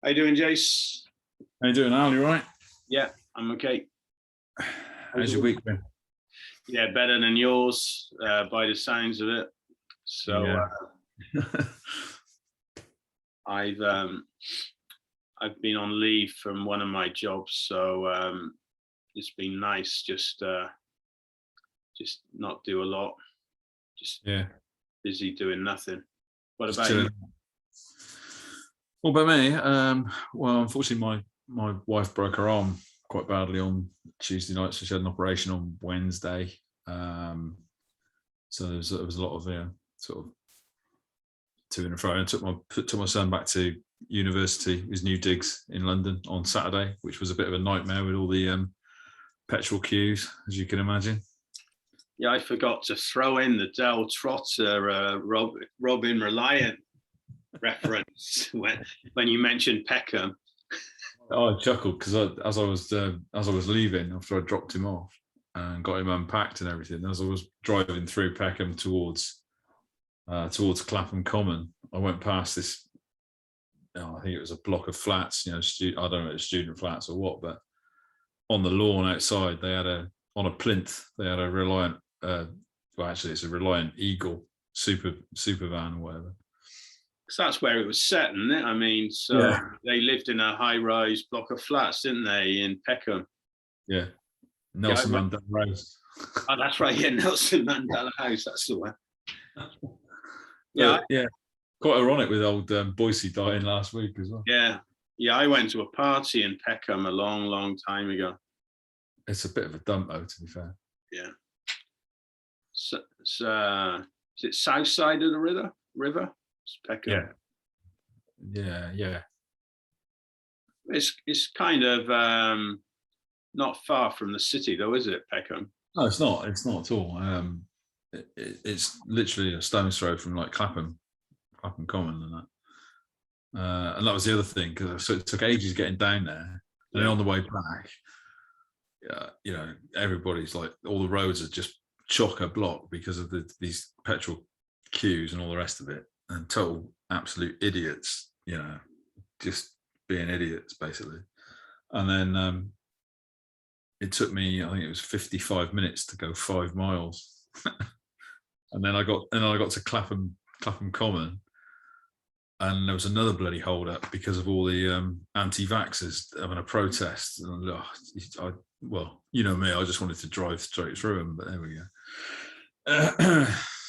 How you doing, Jase? How you doing, Al? You right? Yeah, I'm okay. How's your week been? Yeah, better than yours, by the sounds of it. So Yeah. I've been on leave from one of my jobs, so it's been nice just not do a lot, just busy doing nothing. What about you? What about me? Well, unfortunately, my wife broke her arm quite badly on Tuesday night, so she had an operation on Wednesday. So there was a lot of sort of to and fro. I took my son back to university, his new digs in London on Saturday, which was a bit of a nightmare with all the petrol queues, as you can imagine. Yeah, I forgot to throw in the Del Trotter Robin Reliant reference when you mentioned Peckham. Oh, I chuckled because as I was leaving after I dropped him off and got him unpacked and everything, as I was driving through Peckham towards Clapham Common, I went past this. I think it was a block of flats. I don't know if it's student flats or what, but on the lawn outside, they had on a plinth. They had a Reliant. Well, actually, it's a Reliant Eagle super van or whatever. So that's where it was set, isn't it? I mean, They lived in a high-rise block of flats, didn't they, in Peckham? Yeah, Nelson Mandela House. Oh, that's right. Yeah, Nelson Mandela House. That's the one. Yeah. Quite ironic with old Boise dying last week as well. Yeah. I went to a party in Peckham a long, long time ago. It's a bit of a dump, though, to be fair. Yeah. So, is it south side of the river? It's Peckham. Yeah. It's kind of not far from the city, though, is it, Peckham? No, it's not. It's not at all. It's literally a stone's throw from like Clapham Common and that. And that was the other thing, because it took ages getting down there. And then on the way back, everybody's like, all the roads are just chock-a-block because of these petrol queues and all the rest of it. And total absolute idiots, just being idiots, basically. And then it took me, I think it was 55 minutes to go 5 miles. And then I got to Clapham Common, and there was another bloody hold up because of all the anti-vaxxers having a protest. And you know me, I just wanted to drive straight through them, but there we go.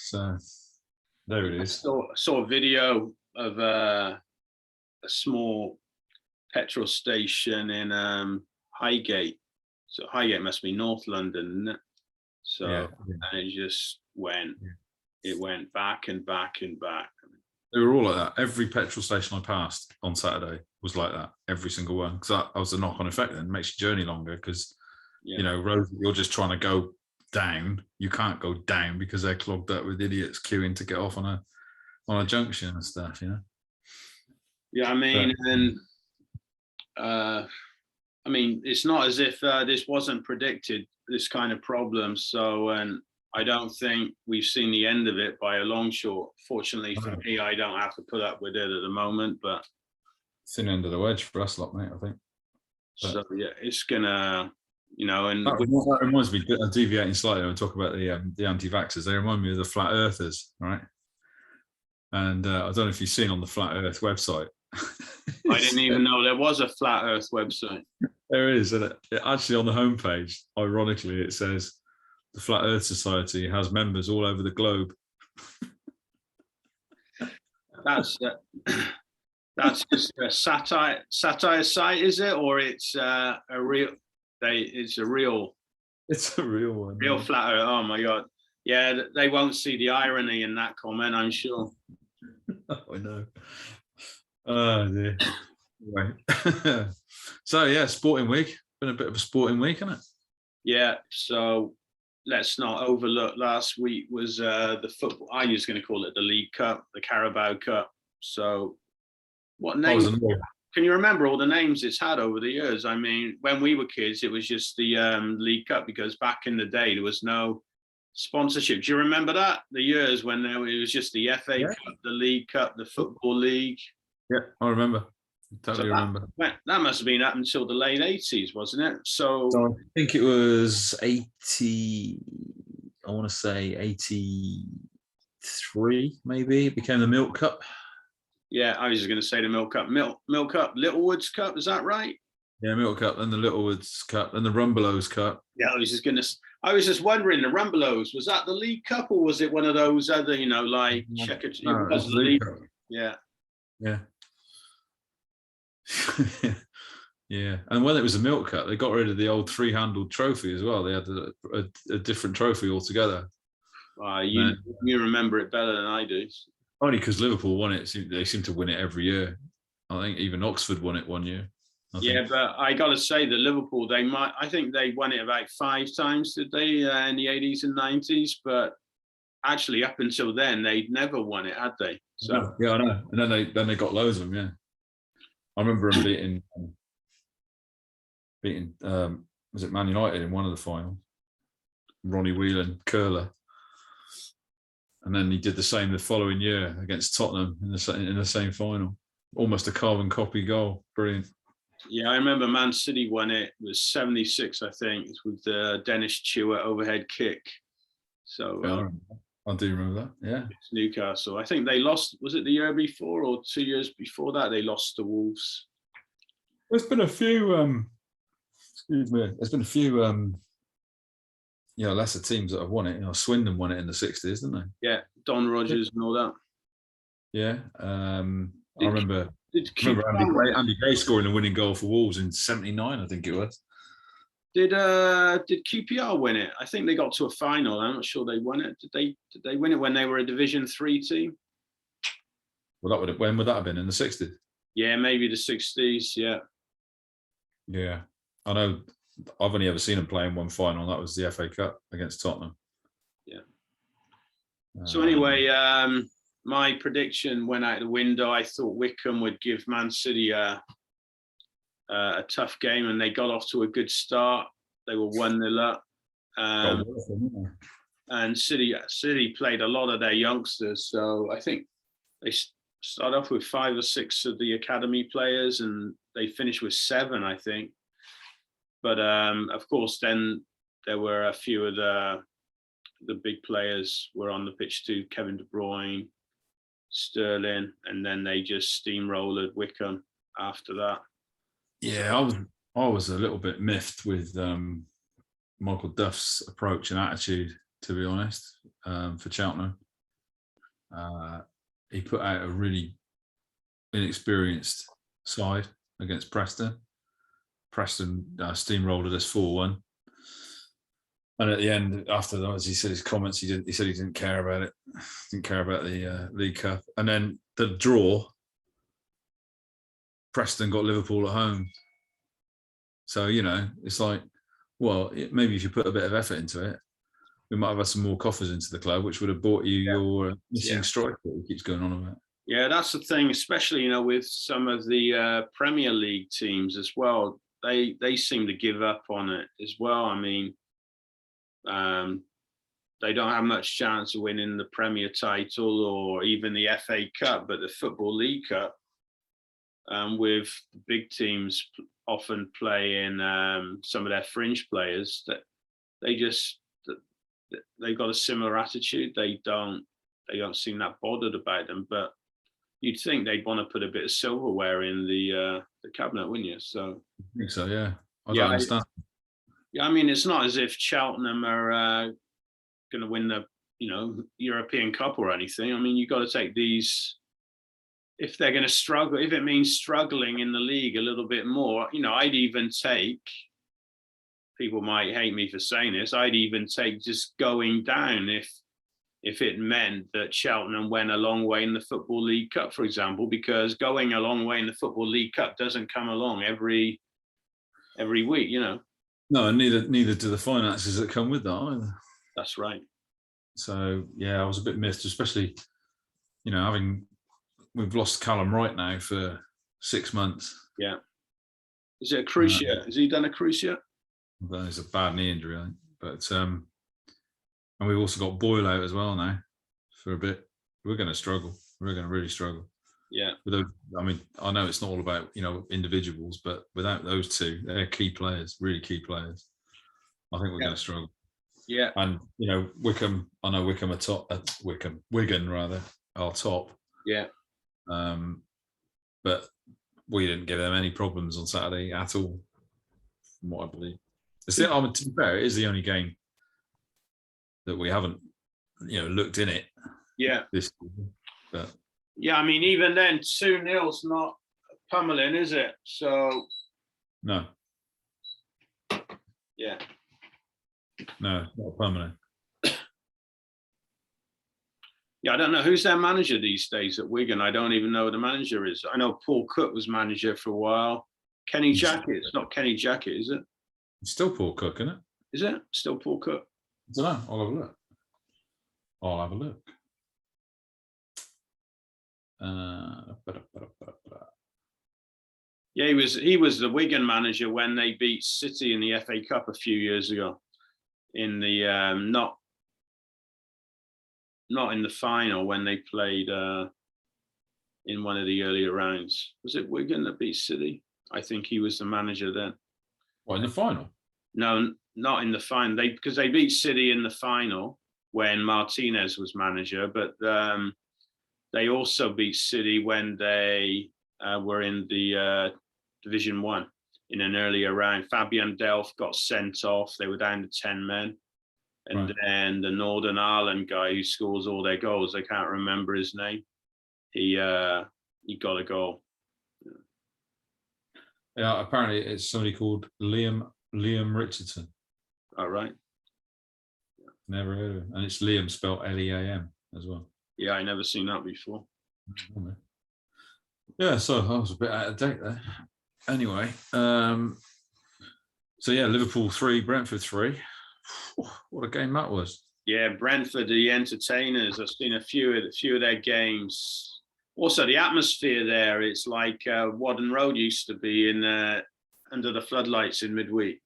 So there it is. I saw a video of a small petrol station in Highgate. So Highgate must be North London, isn't it? So and it just went. It went back and back and back. They were all like that. Every petrol station I passed on Saturday was like that. Every single one, because that was a knock-on effect. Then it makes your journey longer because roads you're just trying to go down. You can't go down because they're clogged up with idiots queuing to get off on a junction and stuff. Yeah, I mean, it's not as if this wasn't predicted. This kind of problem. So, and I don't think we've seen the end of it by a long shot. Fortunately for me, I don't have to put up with it at the moment. But it's the end of the wedge for us, lot, mate. I think. So it's gonna, and that reminds me. Deviating slightly, I'll talk about the anti-vaxxers. They remind me of the flat earthers, right? And I don't know if you've seen on the Flat Earth website. I didn't even know there was a Flat Earth website. There is, and actually on the homepage, ironically, it says the Flat Earth Society has members all over the globe. That's just a satire site, is it, or it's a real? It's a real. It's a real one. Real Flat Earth. Oh my God! Yeah, they won't see the irony in that comment, I'm sure. I know. Oh dear. Right. So sporting week. Been a bit of a sporting week, hasn't it? Yeah. So let's not overlook. Last week was the football. I was going to call it the League Cup, the Carabao Cup. So, what names? Can you remember all the names it's had over the years? I mean, when we were kids, it was just the League Cup, because back in the day there was no sponsorship. Do you remember that? The years when it was just the FA Cup, the League Cup, the Football League. Yeah, I remember. Totally remember. That must have been up until the late 80s, wasn't it? So I think it was 80. I want to say 83, maybe. It became the Milk Cup. Yeah, I was just going to say the Milk Cup. Milk Cup, Littlewoods Cup, is that right? Yeah, Milk Cup, and the Littlewoods Cup, and the Rumbelows Cup. Yeah, I was just wondering, the Rumbelows, was that the League Cup or was it one of those other, like Checker? No, it was the League Cup. Yeah. Yeah. Yeah, and when it was a Milk Cup, they got rid of the old three-handled trophy as well. They had a different trophy altogether. You remember it better than I do. Only because Liverpool won it. They seem to win it every year. I think even Oxford won it one year. Yeah, but I got to say that Liverpool, I think they won it about 5 times, did they, in the 80s and 90s? But actually, up until then, they'd never won it, had they? So yeah, I know. And then they got loads of them. Yeah, I remember them beating was it Man United in one of the finals? Ronnie Whelan curler, and then he did the same the following year against Tottenham in the same final. Almost a carbon copy goal. Brilliant. Yeah, I remember Man City won it. It was 76, I think, with the Dennis Chua overhead kick. So I do remember that. Yeah, it's Newcastle. I think they lost. Was it the year before or 2 years before that? They lost to Wolves. There's been a few. Excuse me. There's been a few. Lesser teams that have won it. Swindon won it in the 60s, didn't they? Yeah, Don Rogers and all that. Yeah. I remember Andy Gray scoring the winning goal for Wolves in '79, I think it was. Did QPR win it? I think they got to a final. I'm not sure they won it. Did they win it when they were a Division 3 team? Well, when would that have been? In the 60s? Yeah, maybe the 60s. Yeah. Yeah, I know. I've only ever seen them play in one final. That was the FA Cup against Tottenham. Yeah. So anyway, my prediction went out the window. I thought Wycombe would give Man City a tough game, and they got off to a good start. They were 1-0 up. And City played a lot of their youngsters. So I think they start off with 5 or 6 of the academy players, and they finished with 7, I think. But of course, then there were a few of the big players were on the pitch too. Kevin De Bruyne, Sterling, and then they just steamrolled Wycombe after that. Yeah, I was a little bit miffed with Michael Duff's approach and attitude, to be honest, for Cheltenham. He put out a really inexperienced side against Preston. Preston steamrolled us 4-1. And at the end, after that, as he said his comments, he said he didn't care about it. Didn't care about the League Cup. And then the draw, Preston got Liverpool at home. So, it's like, well, maybe if you put a bit of effort into it, we might have had some more coffers into the club, which would have bought you your missing striker that he keeps going on about. Yeah, that's the thing, especially, with some of the Premier League teams as well. They seem to give up on it as well. I mean, they don't have much chance of winning the Premier title or even the FA Cup, but the Football League Cup, with big teams often playing some of their fringe players, that they've got a similar attitude. They don't seem that bothered about them, but you'd think they'd want to put a bit of silverware in the cabinet, wouldn't you? So I think so, yeah. I don't understand. I mean, it's not as if Cheltenham are going to win the European Cup or anything. I mean, you've got to take these. If they're going to struggle, if it means struggling in the league a little bit more, I'd even take. People might hate me for saying this. I'd even take just going down if it meant that Cheltenham went a long way in the Football League Cup, for example, because going a long way in the Football League Cup doesn't come along every week, No, neither do the finances that come with that either. That's right. So yeah, I was a bit miffed, especially we've lost Callum Wright now for 6 months. Yeah. Is it a cruciate? Has he done a cruciate? Well, it's a bad knee injury, I think. But and we've also got Boyle out as well now for a bit. We're going to struggle. We're going to really struggle. Yeah. I mean, I know it's not all about, individuals, but without those two, they're key players, really key players. I think we're going to struggle. Yeah. And, Wycombe, I know Wycombe are top, Wigan rather, are top. Yeah. But we didn't give them any problems on Saturday at all, from what I believe. To be fair, it is the only game that we haven't, looked in it. Yeah. This season. But yeah, I mean, even then, 2-0's not pummeling, is it? So. No. Yeah. No, not permanent. Yeah, I don't know who's their manager these days at Wigan. I don't even know who the manager is. I know Paul Cook was manager for a while. Kenny Jackett. It's not Kenny Jackett, is it? It's still Paul Cook, isn't it? Is it still Paul Cook? I don't know. I'll have a look. Yeah, he was the Wigan manager when they beat City in the FA Cup a few years ago. In the not in the final, when they played in one of the earlier rounds. Was it Wigan that beat City? I think he was the manager then. What, in the final? No, not in the final. Because they beat City in the final when Martinez was manager, but they also beat City when they were in the Division 1 in an earlier round. Fabian Delph got sent off. They were down to 10 men. And then the Northern Ireland guy who scores all their goals, I can't remember his name. He got a goal. Yeah, apparently it's somebody called Liam Richardson. All right. Never heard of him. And it's Liam spelled Leam as well. Yeah, I never seen that before. Yeah, so I was a bit out of date there. Anyway, so yeah, Liverpool 3, Brentford 3. What a game that was. Yeah, Brentford, the entertainers. I've seen a few of their games. Also, the atmosphere there, it's like Wadden Road used to be in under the floodlights in midweek.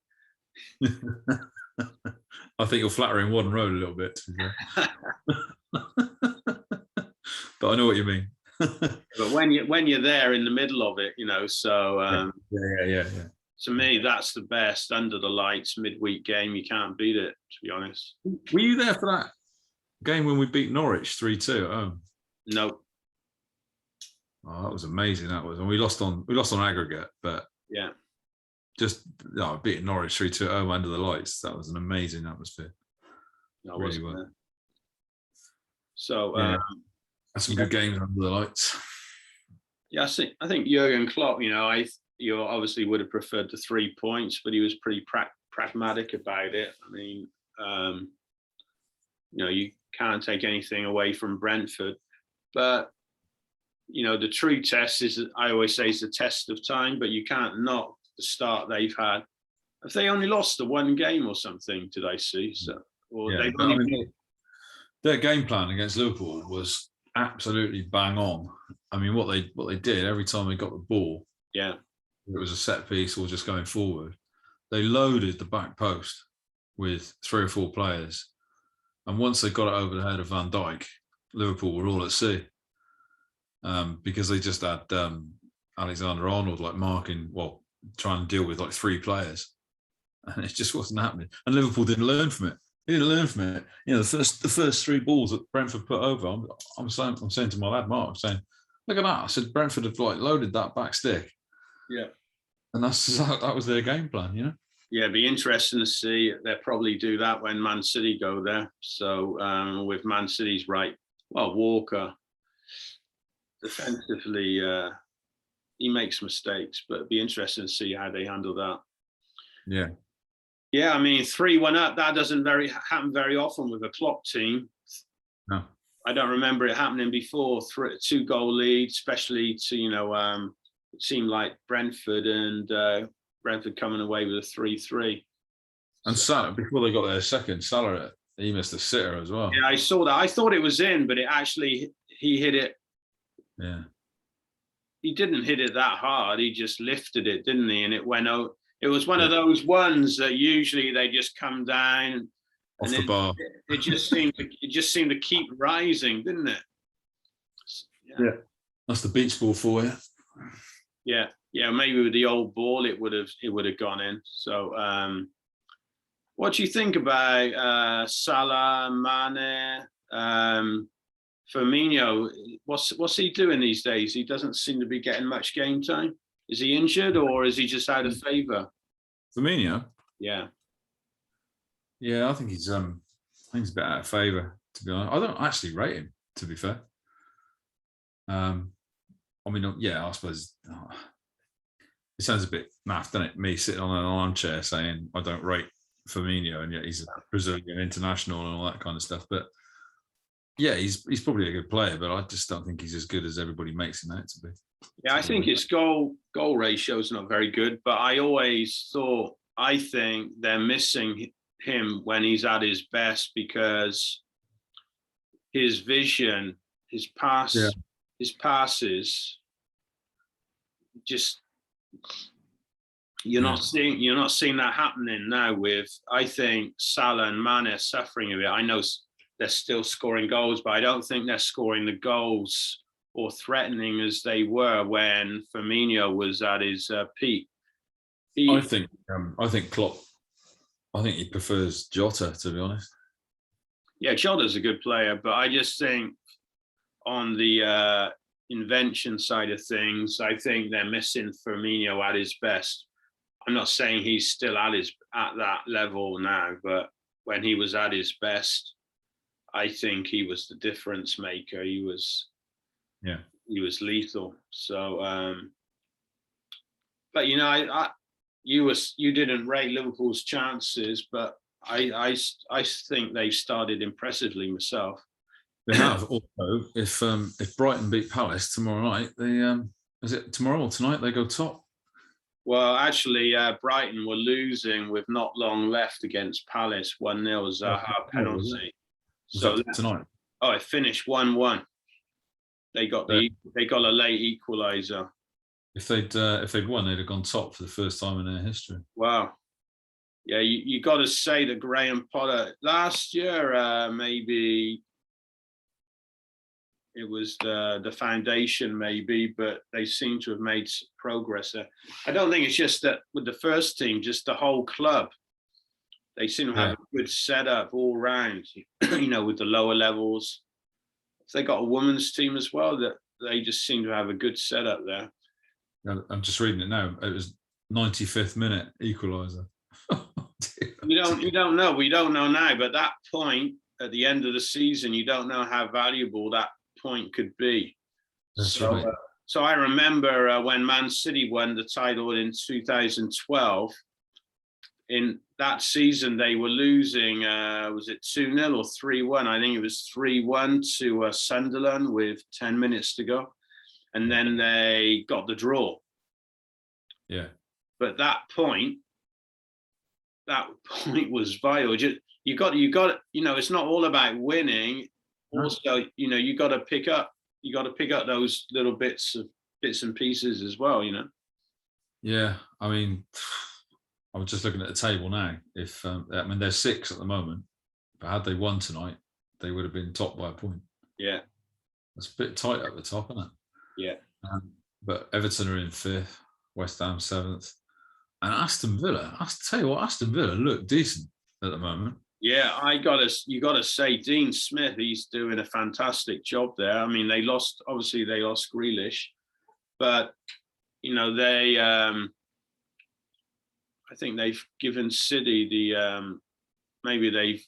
I think you're flattering Wadden Road a little bit. But I know what you mean. But when you're there in the middle of it, so yeah. To me, that's the best under the lights midweek game. You can't beat it, to be honest. Were you there for that game when we beat Norwich 3-2 at home? No. Oh, that was amazing. That was, and we lost on aggregate, but yeah, just beating Norwich 3-2 at home under the lights. That was an amazing atmosphere. That really was. So some good games under the lights. Yeah, I think Jurgen Klopp. You obviously would have preferred the 3 points, but he was pretty pragmatic about it. I mean, you can't take anything away from Brentford, but the true test is, I always say, is the test of time. But you can't knock the start they've had. If they only lost the one game or something, did I see? So, or yeah, their game plan against Liverpool was absolutely bang on. I mean, what they did every time they got the ball, yeah, it was a set piece or just going forward, they loaded the back post with 3 or 4 players, and once they got it over the head of Van Dijk, Liverpool were all at sea, because they just had Alexander-Arnold trying to deal with like 3 players, and it just wasn't happening. And Liverpool didn't learn from it. The first 3 balls that Brentford put over, I'm saying to my lad Mark, I'm saying, look at that. I said Brentford have loaded that back stick. Yeah. And that was their game plan, Yeah, it'd be interesting to see. They'll probably do that when Man City go there. So with Man City's Walker, defensively, he makes mistakes, but it'd be interesting to see how they handle that. Yeah. Yeah, I mean, 3-1 up, that doesn't happen very often with a Klopp team. No. I don't remember it happening before. 2-goal lead, especially to, it seemed like Brentford coming away with a 3-3. And Salah, before they got their second, Salah, he missed a sitter as well. Yeah, I saw that. I thought it was in, but he hit it. Yeah. He didn't hit it that hard. He just lifted it, didn't he? And it went out. It was one of those ones that usually they just come down off the bar. It just seemed to keep rising, didn't it? Yeah. That's the beach ball for you. Yeah. Maybe with the old ball, it would have gone in. So, what do you think about Salah, Mane, Firmino? What's he doing these days? He doesn't seem to be getting much game time. Is he injured or is he just out of favour? Firmino? Yeah. Yeah, I think he's a bit out of favour, to be honest. I don't actually rate him, to be fair. I mean, yeah, I suppose it sounds a bit naff, doesn't it? Me sitting on an armchair saying I don't rate Firmino, and yet he's a Brazilian international and all that kind of stuff. But yeah, he's probably a good player, but I just don't think he's as good as everybody makes him out to be. Yeah, I think his goal ratio is not very good, but I think they're missing him when he's at his best, because his vision, his passes, just you're not seeing that happening now. With, I think, Salah and Mane suffering a bit. I know they're still scoring goals, but I don't think they're scoring the goals or threatening as they were when Firmino was at his peak. I think Klopp. I think he prefers Jota, to be honest. Yeah, Jota's a good player, but I just think on the invention side of things, I think they're missing Firmino at his best. I'm not saying he's still at that level now, but when he was at his best, I think he was the difference maker. He was lethal. So, but you didn't rate Liverpool's chances, but I think they've started impressively myself. They have. Also, if Brighton beat Palace tomorrow night, is it tomorrow or tonight? They go top. Well, actually, Brighton were losing with not long left against Palace, 1-0 Zaha penalty. So tonight. Oh, it finished 1-1. They got a late equaliser. If they'd won, they'd have gone top for the first time in their history. Wow. Yeah, you got to say that Graham Potter last year, maybe it was the foundation, maybe, but they seem to have made progress there. I don't think it's just that with the first team, just the whole club. They seem to have a good setup all round, with the lower levels. If they got a women's team as well, that they just seem to have a good setup there. I'm just reading it now. It was 95th minute equaliser. You don't know. We don't know now, but that point at the end of the season, you don't know how valuable that point could be. Right. So I remember when Man City won the title in 2012. In that season, they were losing, was it 2-0 or 3-1? I think it was 3-1 to Sunderland with 10 minutes to go. And then they got the draw. Yeah. But that point was vital. You got, it's not all about winning. Also, you got to pick up those little bits and pieces as well, Yeah, I mean, I was just looking at the table now. If they're 6 at the moment, but had they won tonight, they would have been top by a point. Yeah, it's a bit tight at the top, isn't it? Yeah. But Everton are in 5th, West Ham 7th, and Aston Villa. I tell you what, Aston Villa look decent at the moment. Yeah, you gotta say, Dean Smith, he's doing a fantastic job there. I mean, they lost Grealish, but I think they've given City maybe they've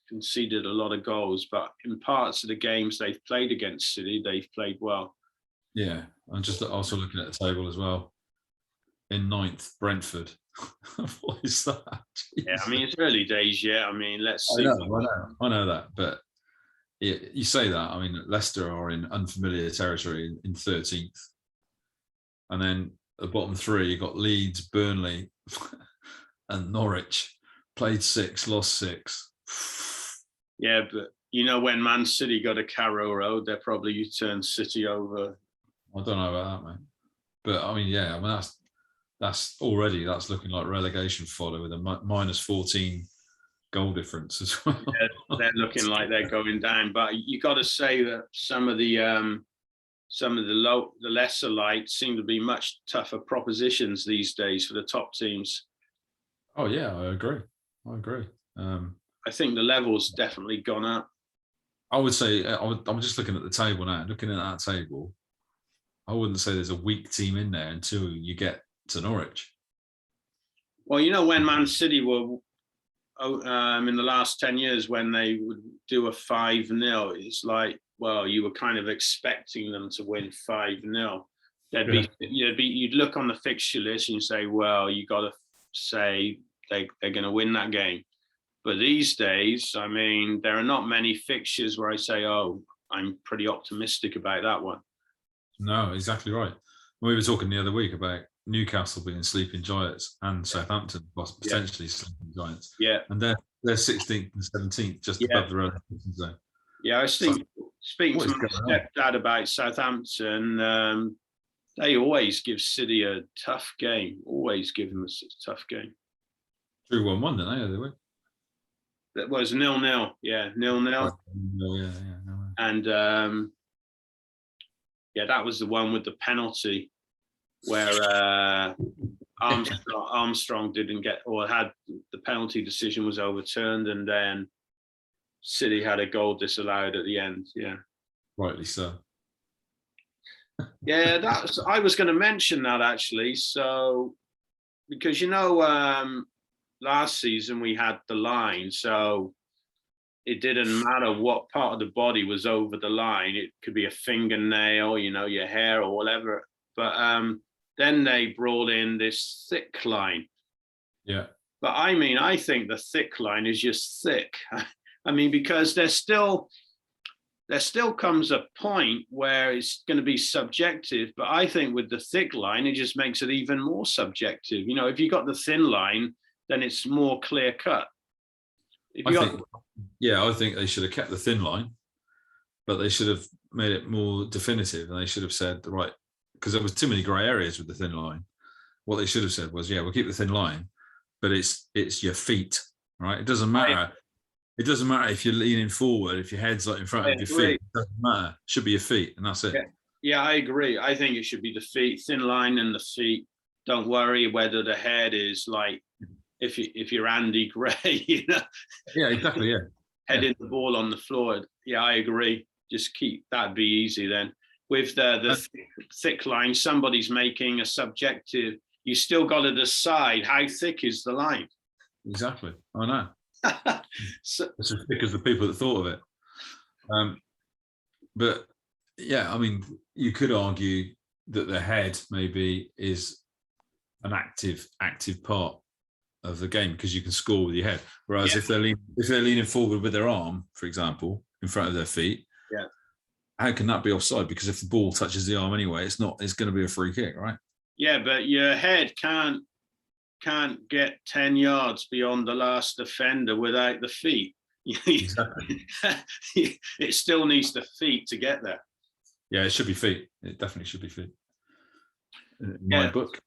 conceded a lot of goals, but in parts of the games they've played against City, they've played well. Yeah, I'm just also looking at the table as well. In 9th, Brentford. What is that? Jesus. Yeah, I mean, it's early days yet. I mean, let's see. I know that, but you say that. I mean, Leicester are in unfamiliar territory in 13th. And then at the bottom 3, you've got Leeds, Burnley, and Norwich. Played 6, lost 6. Yeah, but when Man City got a Carrow Road, they'll probably turn City over. I don't know about that, man. But I mean, that's looking like relegation fodder with a minus 14 goal difference as well. Yeah, they're looking like they're going down. But you got to say that some of the some of the lesser lights seem to be much tougher propositions these days for the top teams. Oh yeah, I agree. I think the level's definitely gone up. I would say I'm just looking at the table now. Looking at that table, I wouldn't say there's a weak team in there until you get to Norwich. Well, you know, when Man City were in the last 10 years, when they would do a 5-0, it's like, well, you were kind of expecting them to win 5-0. You'd look on the fixture list and you say, well, you got to say they're going to win that game. But these days, I mean, there are not many fixtures where I say, oh, I'm pretty optimistic about that one. No, exactly right. We were talking the other week about Newcastle being sleeping giants and Southampton potentially sleeping giants. Yeah. And they're 16th and 17th, just above the relegation zone. Yeah, I was speaking to my stepdad about Southampton. They always give City a tough game. Always give them a tough game. 3-1-1, didn't they? They were. That was 0-0. Yeah, 0-0. Yeah. And that was the one with the penalty where Armstrong didn't get, or had the penalty decision was overturned, and then City had a goal disallowed at the end. Yeah, rightly so. Yeah, I was going to mention that actually. So, because last season we had the line, so it didn't matter what part of the body was over the line. It could be a fingernail, your hair or whatever. But then they brought in this thick line. Yeah. But I think the thick line is just thick. I mean, because there still comes a point where it's going to be subjective. But I think with the thick line, it just makes it even more subjective. If you got the thin line, then it's more clear cut. I think they should have kept the thin line, but they should have made it more definitive, and they should have said, right, because there was too many grey areas with the thin line. What they should have said was, we'll keep the thin line, but it's your feet, right? It doesn't matter. It doesn't matter if you're leaning forward, if your head's like in front of your feet. It doesn't matter. It should be your feet, and that's it. Yeah, I agree. I think it should be the feet, thin line, and the feet. Don't worry whether the head is like, if you're Andy Gray, Yeah, exactly. Yeah. Heading the ball on the floor. Yeah, I agree. Just that'd be easy then. With the thick line, somebody's making a subjective. You still got to decide how thick is the line. Exactly. I know. It's as thick as the people that thought of it. But yeah, I mean, you could argue that the head maybe is an active part of the game, because you can score with your head. Whereas if they're leaning forward with their arm, for example, in front of their feet, how can that be offside? Because if the ball touches the arm anyway, it's going to be a free kick, right? Yeah, but your head can't get 10 yards beyond the last defender without the feet. Exactly. It still needs the feet to get there. Yeah, it should be feet. It definitely should be feet. In my book.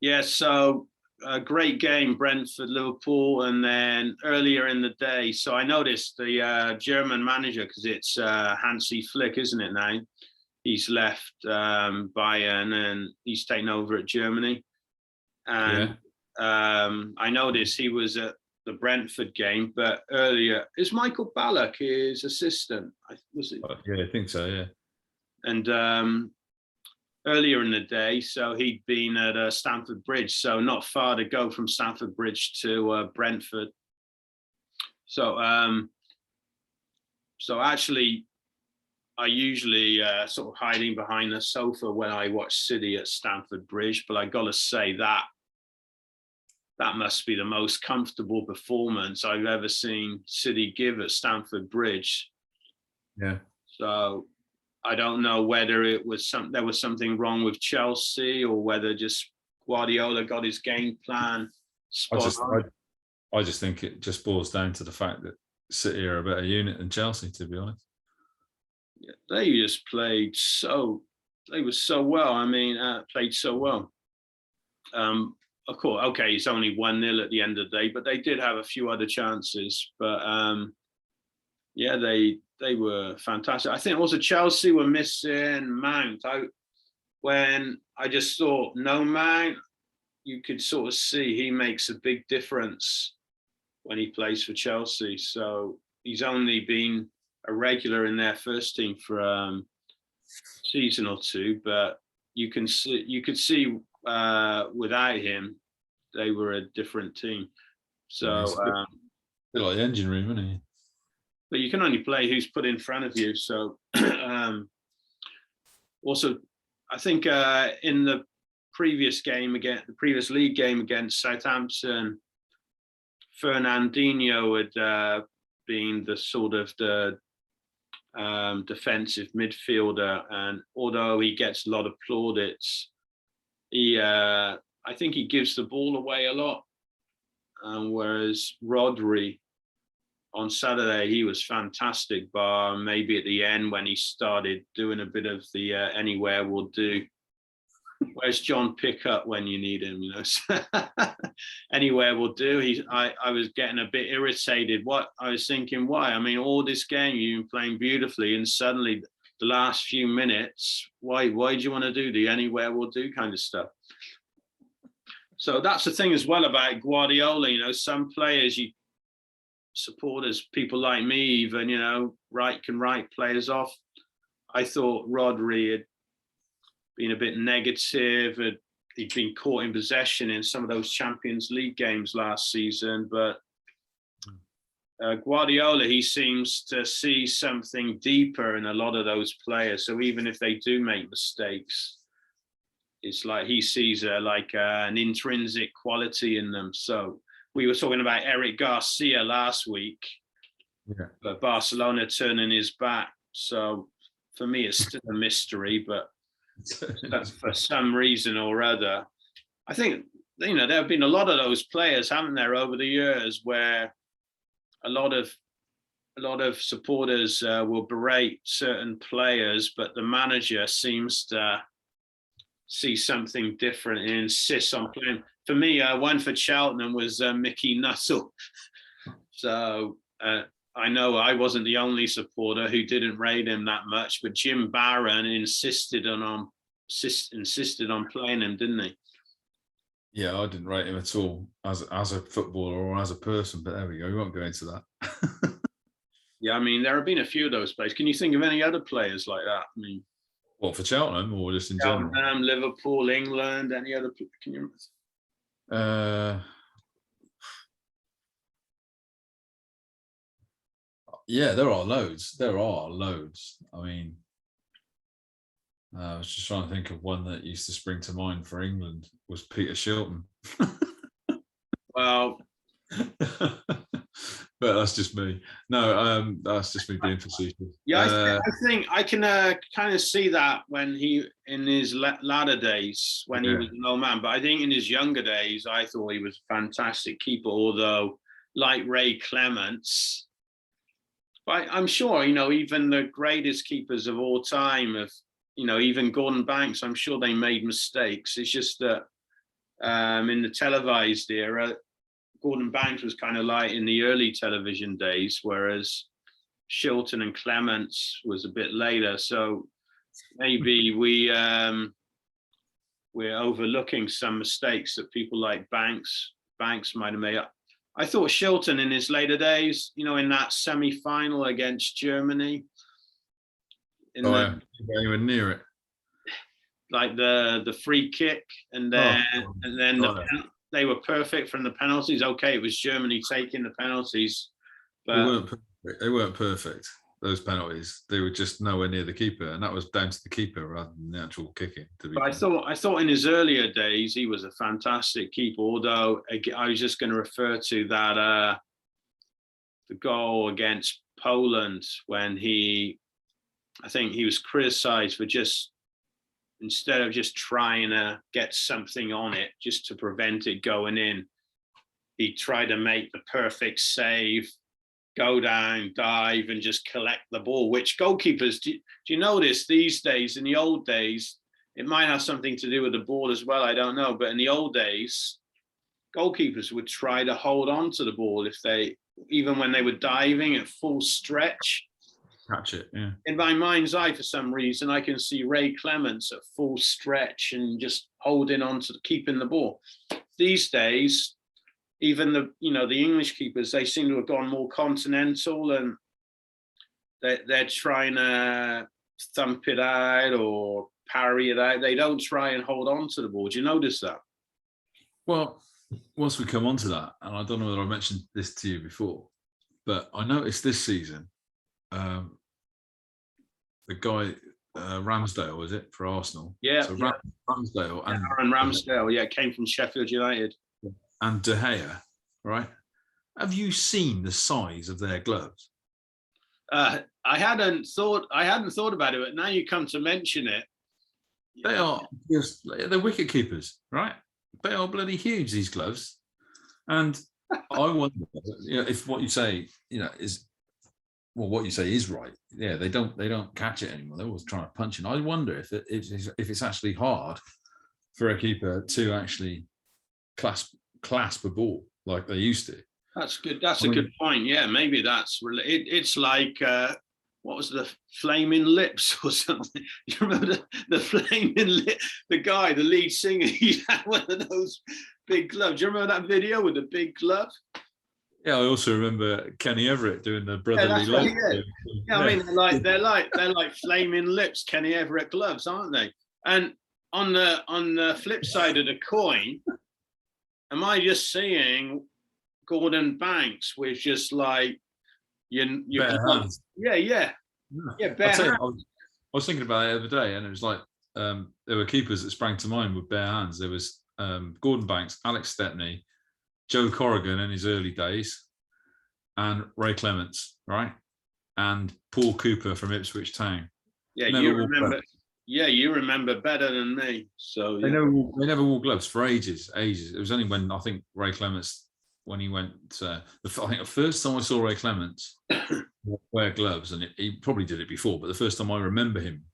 Yeah, so a great game, Brentford, Liverpool, and then earlier in the day. So I noticed the German manager, because it's Hansi Flick, isn't it now? He's left Bayern and he's taken over at Germany. And I noticed he was at the Brentford game, but earlier, is Michael Ballack his assistant? Was it? Yeah, I think so, yeah. And earlier in the day, so he'd been at Stamford Bridge, so not far to go from Stamford Bridge to Brentford. So actually, I usually sort of hiding behind the sofa when I watch City at Stamford Bridge, but I got to say that must be the most comfortable performance I've ever seen City give at Stamford Bridge. Yeah. So I don't know whether there was something wrong with Chelsea, or whether just Guardiola got his game plan spot on. I just think it just boils down to the fact that City are a better unit than Chelsea, to be honest. Yeah, they just played they were so well. I mean, played so well. Of course, okay, it's only 1-0 at the end of the day, but they did have a few other chances. But they they were fantastic. I think also Chelsea were missing Mount. When I just thought no Mount, you could sort of see he makes a big difference when he plays for Chelsea. So he's only been a regular in their first team for a season or two, but you could see without him, they were a different team. So a bit like the engine room, isn't he? But you can only play who's put in front of you. So also, I think in the previous league game against Southampton, Fernandinho had been the sort of the defensive midfielder, and although he gets a lot of plaudits, I think he gives the ball away a lot. Whereas Rodri on Saturday, he was fantastic, bar maybe at the end when he started doing a bit of the anywhere will do. Where's John Pickup when you need him? Anywhere will do. I was getting a bit irritated. What I was thinking, why? I mean, all this game you've been playing beautifully, and suddenly the last few minutes, why do you want to do the anywhere will do kind of stuff? So that's the thing as well about Guardiola. Some players, supporters, people like me, even can write players off. I thought Rodri had been a bit negative. He'd been caught in possession in some of those Champions League games last season, but Guardiola, he seems to see something deeper in a lot of those players. So even if they do make mistakes, it's like he sees an intrinsic quality in them. So we were talking about Eric Garcia last week, but Barcelona turning his back. So for me, it's still a mystery, but for some reason or other, I think, there have been a lot of those players, haven't there, over the years, where a lot of supporters will berate certain players, but the manager seems to see something different and insists on playing. For me, one for Cheltenham was Mickey Nuttall. So I know I wasn't the only supporter who didn't rate him that much, but Jim Barron insisted on playing him, didn't he? Yeah, I didn't rate him at all as a footballer or as a person, but there we go. We won't go into that. Yeah, I mean, there have been a few of those players. Can you think of any other players like that? I mean, what, for Cheltenham or just in general? Liverpool, England, any other? Can you? Yeah, there are loads. I mean, I was just trying to think of one that used to spring to mind for England was Peter Shilton. Well, but that's just me. No, that's just me being facetious. Yeah, I think I can kind of see that when he, in his latter days, when he was an old man. But I think in his younger days, I thought he was a fantastic keeper, although like Ray Clements. But I'm sure, even the greatest keepers of all time, even Gordon Banks, I'm sure they made mistakes. It's just that in the televised era, Gordon Banks was kind of like in the early television days, whereas Shilton and Clements was a bit later. So maybe we're overlooking some mistakes that people like Banks might have made. I thought Shilton in his later days, in that semi-final against Germany. Anywhere near it. Like the free kick, and then they were perfect from the penalties. Okay, it was Germany taking the penalties, but they weren't perfect. Those penalties, they were just nowhere near the keeper, and that was down to the keeper rather than the actual kicking. But I thought in his earlier days he was a fantastic keeper. Although I was just going to refer to that the goal against Poland when I think he was criticised for just, instead of just trying to get something on it just to prevent it going in, he tried to make the perfect save, go down, dive, and just collect the ball, which goalkeepers, do you notice these days, in the old days, it might have something to do with the ball as well, I don't know, but in the old days, goalkeepers would try to hold on to the ball even when they were diving at full stretch. catch it. Yeah. In my mind's eye, for some reason, I can see Ray Clements at full stretch and just holding on to keeping the ball. These days, even the English keepers, they seem to have gone more continental, and they're trying to thump it out or parry it out. They don't try and hold on to the ball. Do you notice that? Well, once we come on to that, and I don't know whether I mentioned this to you before, but I noticed this season, the guy Ramsdale, is it, for Arsenal? Yeah. So Ramsdale and Aaron Ramsdale, came from Sheffield United. And De Gea, right? Have you seen the size of their gloves? I hadn't thought about it, but now you come to mention it. They are they're wicket keepers, right? They are bloody huge, these gloves. And I wonder, if what you say, is what you say is right. Yeah, they don't catch it anymore. They're always trying to punch it. I wonder if it's actually hard for a keeper to actually clasp a ball like they used to. That's good. That's a good point. Yeah, maybe that's it's like what was the Flaming Lips or something? You remember the Flaming Lip? The guy, the lead singer, he had one of those big gloves. Do you remember that video with the big glove? Yeah, I also remember Kenny Everett doing the brotherly love. Yeah, I mean, they're like Flaming Lips, Kenny Everett gloves, aren't they? And on the flip side of the coin, am I just seeing Gordon Banks with just like your bare hands? Yeah, bare hands. I was thinking about it the other day, and it was like there were keepers that sprang to mind with bare hands. There was Gordon Banks, Alex Stepney, Joe Corrigan in his early days, and Ray Clements, right? And Paul Cooper from Ipswich Town. Yeah, you remember. Yeah, you remember better than me. So they never wore gloves for ages. It was only when I think Ray Clements, when he went, I think the first time I saw Ray Clements wear gloves, and he probably did it before, but the first time I remember him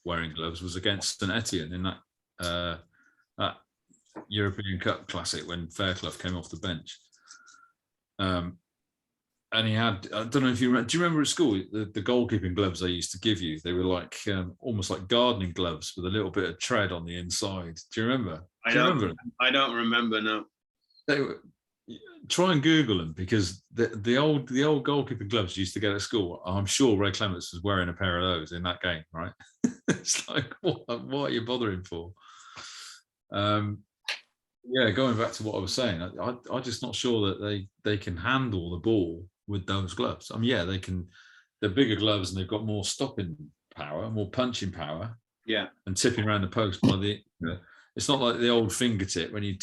wearing gloves was against St Etienne in that European Cup Classic when Fairclough came off the bench. And he had, I don't know if you remember, do you remember at school, the goalkeeping gloves they used to give you? They were like almost like gardening gloves with a little bit of tread on the inside. Do you remember? I don't remember, no. They were, try and Google them, because the old goalkeeping gloves you used to get at school, I'm sure Ray Clements was wearing a pair of those in that game, right? It's like, what are you bothering for? Yeah, going back to what I was saying, I'm just not sure that they can handle the ball with those gloves. I mean, yeah, they can. They're bigger gloves and they've got more stopping power, more punching power. Yeah, and tipping around the post by the. It's not like the old fingertip when you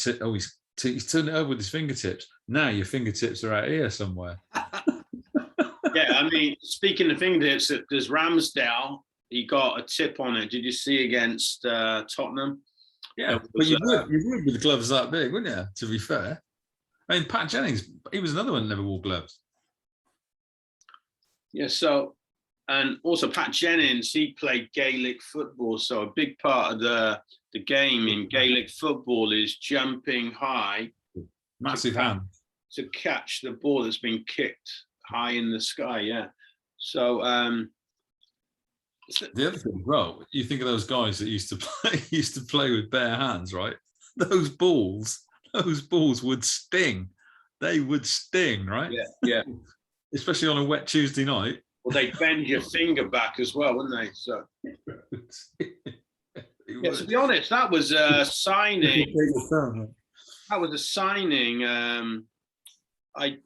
he's turned it over with his fingertips. Now your fingertips are out here somewhere. Yeah, I mean, speaking of fingertips, there's Ramsdale. He got a tip on it. Did you see against Tottenham? Yeah, but you would with gloves that big, wouldn't you? To be fair, I mean, Pat Jennings, he was another one that never wore gloves. Yeah, so, and also Pat Jennings, he played Gaelic football, so a big part of the game in Gaelic football is jumping high, massive hand to catch the ball that's been kicked high in the sky. Yeah, so the other thing, well, you think of those guys that used to play with bare hands, right? Those balls would sting. They would sting, right? Yeah. Especially on a wet Tuesday night. Well, they'd bend your finger back as well, wouldn't they? So, yeah, to be honest, that was a signing. That was a signing. I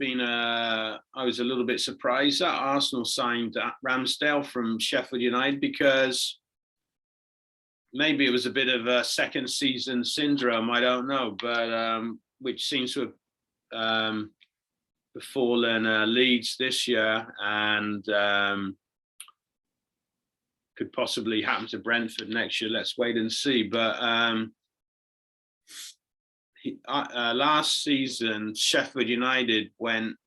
was a little bit surprised that Arsenal signed Ramsdale from Sheffield United, because maybe it was a bit of a second season syndrome. I don't know, but which seems to have befallen Leeds this year, and could possibly happen to Brentford next year. Let's wait and see. But last season, Sheffield United went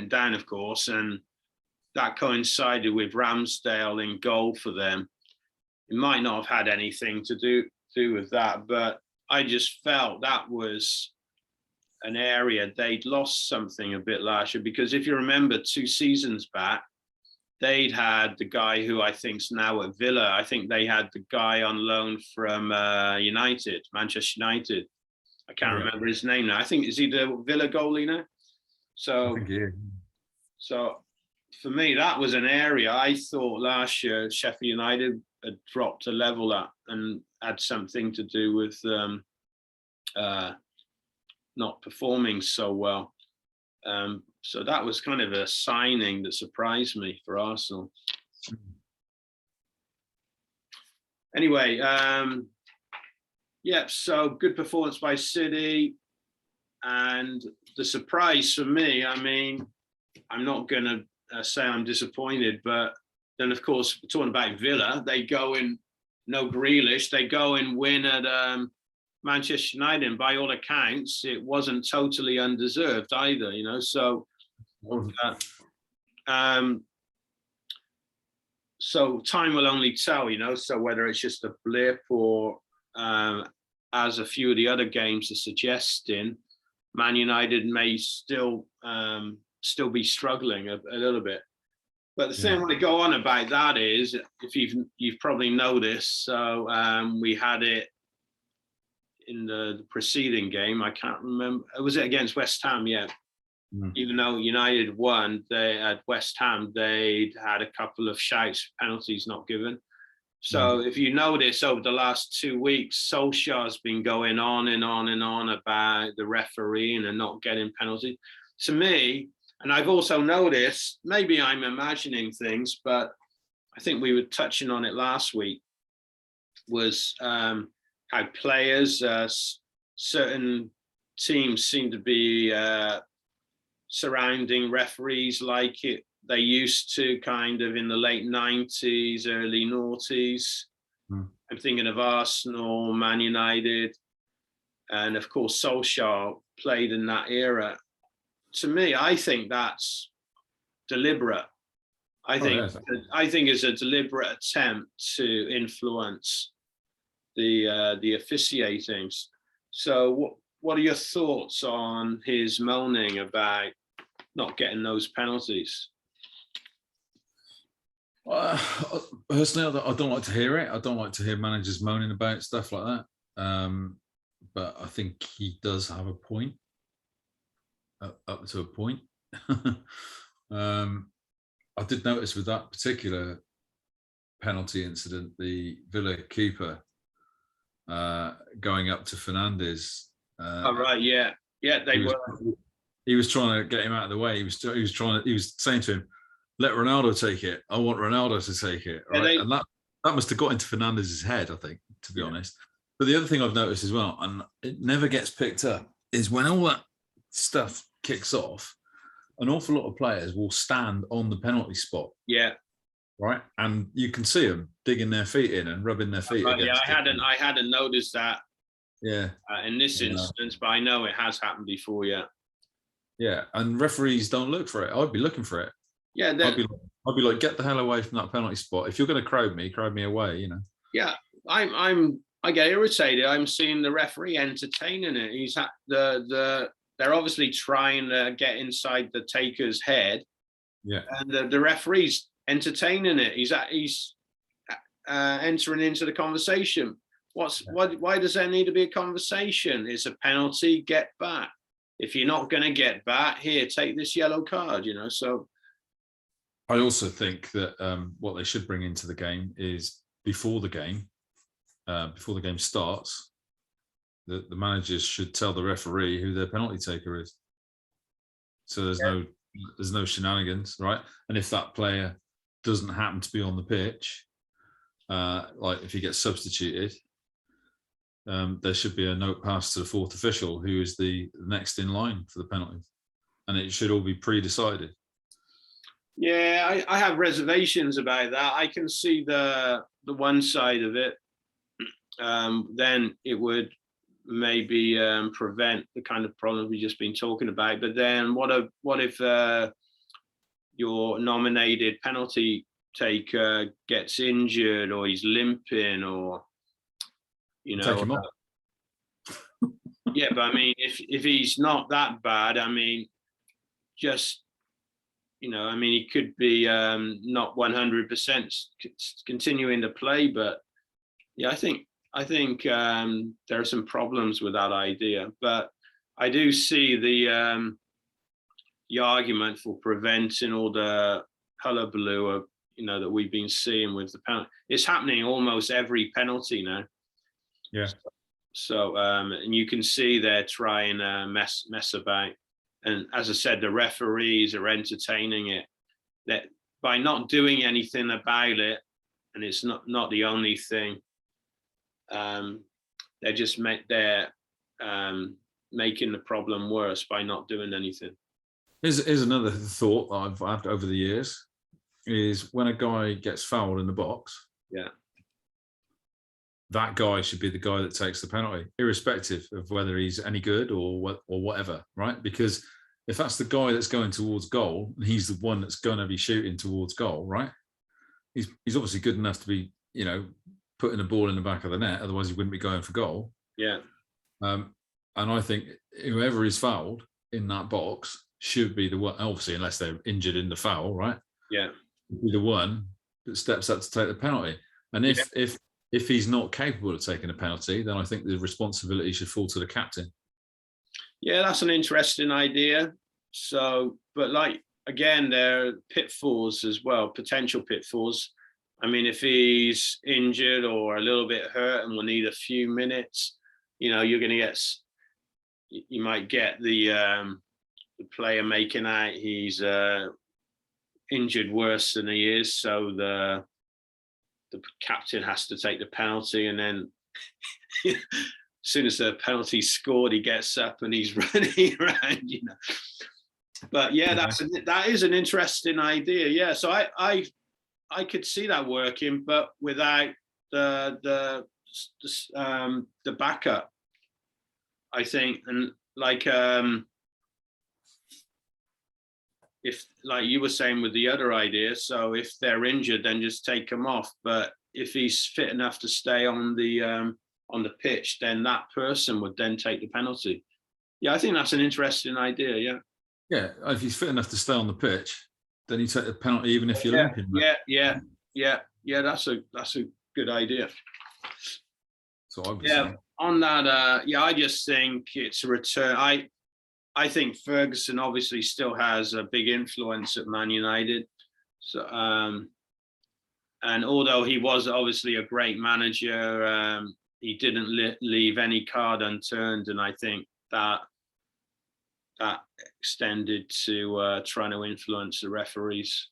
down, of course, and that coincided with Ramsdale in goal for them. It might not have had anything to do with that, but I just felt that was an area they'd lost something a bit last year, because if you remember 2 seasons back, they'd had the guy who I think's now at Villa. I think they had the guy on loan from Manchester United. I can't remember his name now. I think, is he the Villa goalie now? So, I think he is. So for me, that was an area I thought last year Sheffield United had dropped a level at, and had something to do with not performing so well. So that was kind of a signing that surprised me for Arsenal. Anyway, so good performance by City. And the surprise for me, I mean, I'm not going to say I'm disappointed, but then, of course, we're talking about Villa. They go in, no Grealish, they go and win at Manchester United. And by all accounts, it wasn't totally undeserved either, you know. So, so time will only tell, you know. So whether it's just a blip or, as a few of the other games are suggesting, Man United may still be struggling a little bit. But the thing I want to go on about that is, if you've probably noticed, so we had it in the preceding game. I can't remember. Was it against West Ham? Yeah. Even though United won, they at West Ham, they'd had a couple of shouts, penalties not given. So if you notice, over the last 2 weeks, Solskjaer's been going on and on and on about the refereeing and not getting penalties. To me, and I've also noticed, maybe I'm imagining things, but I think we were touching on it last week, was how players, certain teams seem to be surrounding referees like they used to, kind of in the late 90s, early noughties. I'm thinking of Arsenal, Man United, and of course Solskjaer played in that era. To me, I think that's deliberate. I think it's a deliberate attempt to influence the officiating. So what are your thoughts on his moaning about not getting those penalties? Personally, I don't like to hear it. I don't like to hear managers moaning about stuff like that. But I think he does have a point, up to a point. I did notice with that particular penalty incident, the Villa keeper going up to Fernandes. They were. He was trying to get him out of the way. He was saying to him, "Let Ronaldo take it. I want Ronaldo to take it." Right? And that must have got into Fernandez's head, I think, to be honest. But the other thing I've noticed as well, and it never gets picked up, is when all that stuff kicks off, an awful lot of players will stand on the penalty spot. Yeah. Right, and you can see them digging their feet in and rubbing their feet against. I hadn't noticed that. Yeah. In this instance, but I know it has happened before. Yeah. Yeah, and referees don't look for it. I'd be looking for it. Yeah. I'd be like, get the hell away from that penalty spot. If you're going to crowd me away. You know. Yeah. I get irritated. I'm seeing the referee entertaining it. He's had they're obviously trying to get inside the taker's head. Yeah. And the referee's entertaining it. He's entering into the conversation. Why does there need to be a conversation? It's a penalty, get back. If you're not going to get back, here, take this yellow card, you know. So I also think that what they should bring into the game is before the game starts, the managers should tell the referee who their penalty taker is. So there's no shenanigans, right? And if that player doesn't happen to be on the pitch, like if he gets substituted, there should be a note passed to the fourth official who is the next in line for the penalties, and it should all be pre-decided. Yeah, I have reservations about that. I can see the one side of it. Then it would maybe prevent the kind of problems we've just been talking about. But then what if your nominated penalty taker gets injured, or he's limping, or you know, take him off. Yeah, but I mean, if he's not that bad, I mean, just I mean, he could be not 100% continuing to play, but yeah, I think there are some problems with that idea. But I do see the argument for preventing all the hullabaloo of, that we've been seeing with the penalty. It's happening almost every penalty now. Yeah. So and you can see they're trying to mess about. And as I said, the referees are entertaining it. That by not doing anything about it, and it's not the only thing. They're just making the problem worse by not doing anything. Here's another thought that I've had over the years: is when a guy gets fouled in the box, yeah, that guy should be the guy that takes the penalty, irrespective of whether he's any good or whatever, right? Because if that's the guy that's going towards goal, and he's the one that's going to be shooting towards goal, right? He's obviously good enough to be, putting a ball in the back of the net. Otherwise, he wouldn't be going for goal. Yeah. And I think whoever is fouled in that box should be the one, obviously, unless they're injured in the foul, right? Yeah. Be the one that steps up to take the penalty. And if he's not capable of taking a penalty, then I think the responsibility should fall to the captain. Yeah, that's an interesting idea. So, but again, there are pitfalls as well, potential pitfalls. I mean, if he's injured or a little bit hurt and will need a few minutes, you're going to you might get the player making out he's injured worse than he is. So the captain has to take the penalty, and then as soon as the penalty's scored, he gets up and he's running around, But yeah, that is an interesting idea. Yeah, so I could see that working, but without the backup, I think. And if you were saying with the other idea, so if they're injured, then just take them off. But if he's fit enough to stay on the pitch, then that person would then take the penalty. Yeah, I think that's an interesting idea. Yeah. Yeah, if he's fit enough to stay on the pitch, then you take the penalty even if you're limping. Yeah. That's a good idea. So I would say. On that, I just think it's a return. I think Ferguson obviously still has a big influence at Man United. So, and although he was obviously a great manager, he didn't leave any card unturned, and I think that extended to trying to influence the referees.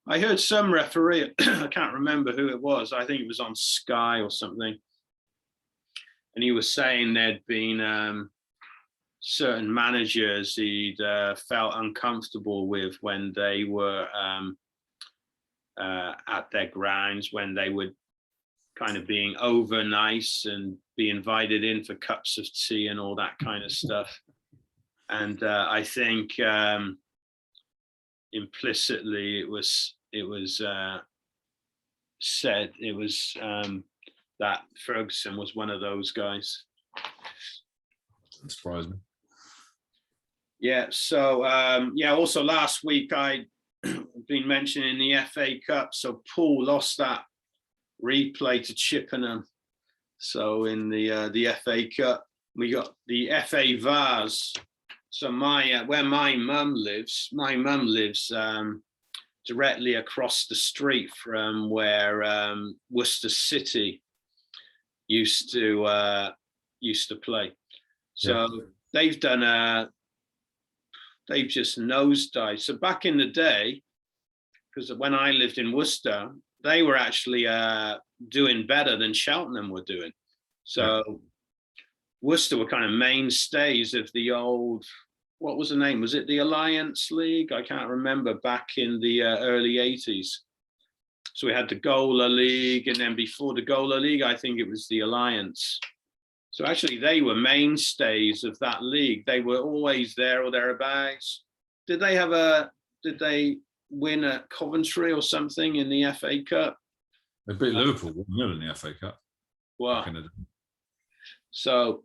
I heard some referee, I can't remember who it was, I think it was on Sky or something, and he was saying there'd been certain managers he'd felt uncomfortable with when they were at their grounds, when they would kind of being over nice and be invited in for cups of tea and all that kind of stuff. And I think implicitly it was said that Ferguson was one of those guys. That surprised me. Yeah. So also last week I'd been mentioning the FA Cup. So Poole lost that replay to Chippenham. So in the FA Cup, we got the FA Vase. So where my mum lives directly across the street from where Worcester City used to play. So they've just nosedived. So back in the day, because when I lived in Worcester, they were actually doing better than Cheltenham were doing. So Worcester were kind of mainstays of the old, what was the name? Was it the Alliance League? I can't remember, back in the early 80s. So we had the Gola League, and then before the Gola League, I think it was the Alliance. So actually they were mainstays of that league. They were always there or thereabouts. Did they win at Coventry or something in the FA Cup? They beat Liverpool 1-0 in the FA Cup. Wow. So,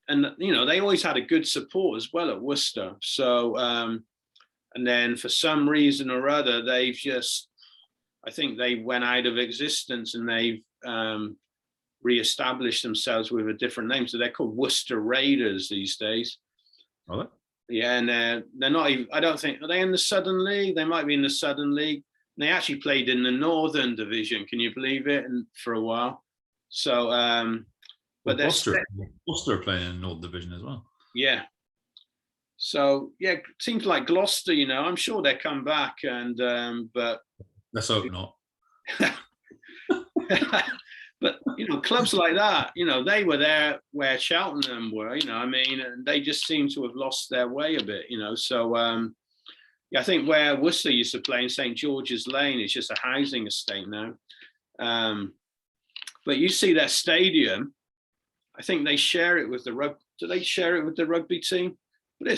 and they always had a good support as well at Worcester. So, And then for some reason or other, they've just, I think they went out of existence, and they've re-established themselves with a different name. So they're called Worcester Raiders these days. Are they? Yeah, and they're not even, I don't think, are they in the Southern League? They might be in the Southern League. And they actually played in the Northern Division, can you believe it? And for a while. So, but they're Gloucester are playing in the Northern Division as well. Yeah. So yeah, teams like Gloucester, you know, I'm sure they'll come back, and but let's hope not. But you know, clubs like that, you know, they were there where Cheltenham were, you know, I mean, and they just seem to have lost their way a bit, you know. So yeah, I think where Worcester used to play in St George's Lane, it's just a housing estate now. But you see their stadium, I think they share it with the rugby. Do they share it with the rugby team? But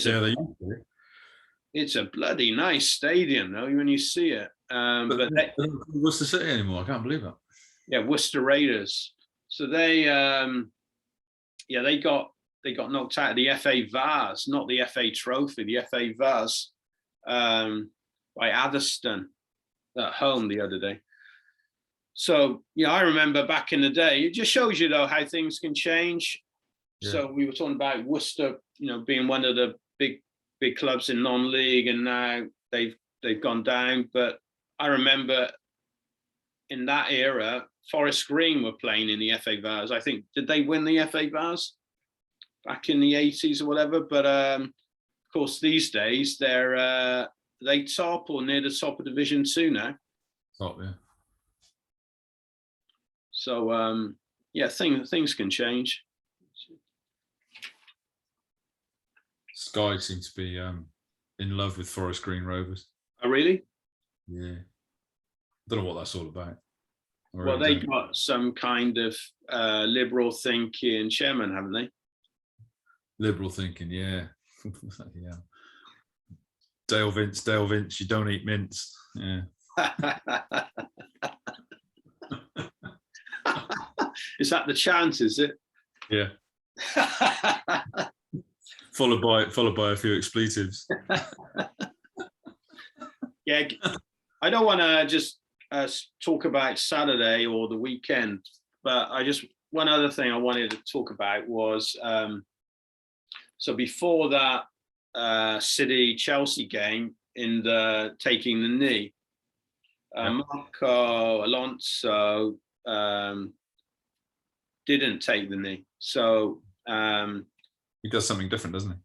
it's a bloody nice stadium, though, when you see it. But they don't Worcester City anymore. I can't believe that. Yeah, Worcester Raiders. So they, they got knocked out of the FA Vase, not the FA Trophy, the FA Vase, by Atherstone at home the other day. So yeah, I remember back in the day. It just shows you though how things can change. Yeah. So we were talking about Worcester, you know, being one of the big clubs in non-league, and now they've gone down. But I remember in that era, Forest Green were playing in the FA Vase. I think, did they win the FA Vase back in the 80s or whatever? But of course, these days they're they top or near the top of Division 2 now. Top, yeah. So yeah, things can change. Sky seems to be in love with Forest Green Rovers. Oh, really? Yeah. I don't know what that's all about. Well, they got some kind of liberal thinking chairman, haven't they? Liberal thinking, yeah. Yeah. Dale Vince, you don't eat mince. Yeah. Is that the chant, is it? Yeah. followed by a few expletives. Yeah, I don't want to just talk about Saturday or the weekend, but one other thing I wanted to talk about was so before that City-Chelsea game in the taking the knee, Marcos Alonso didn't take the knee. So he does something different, doesn't he?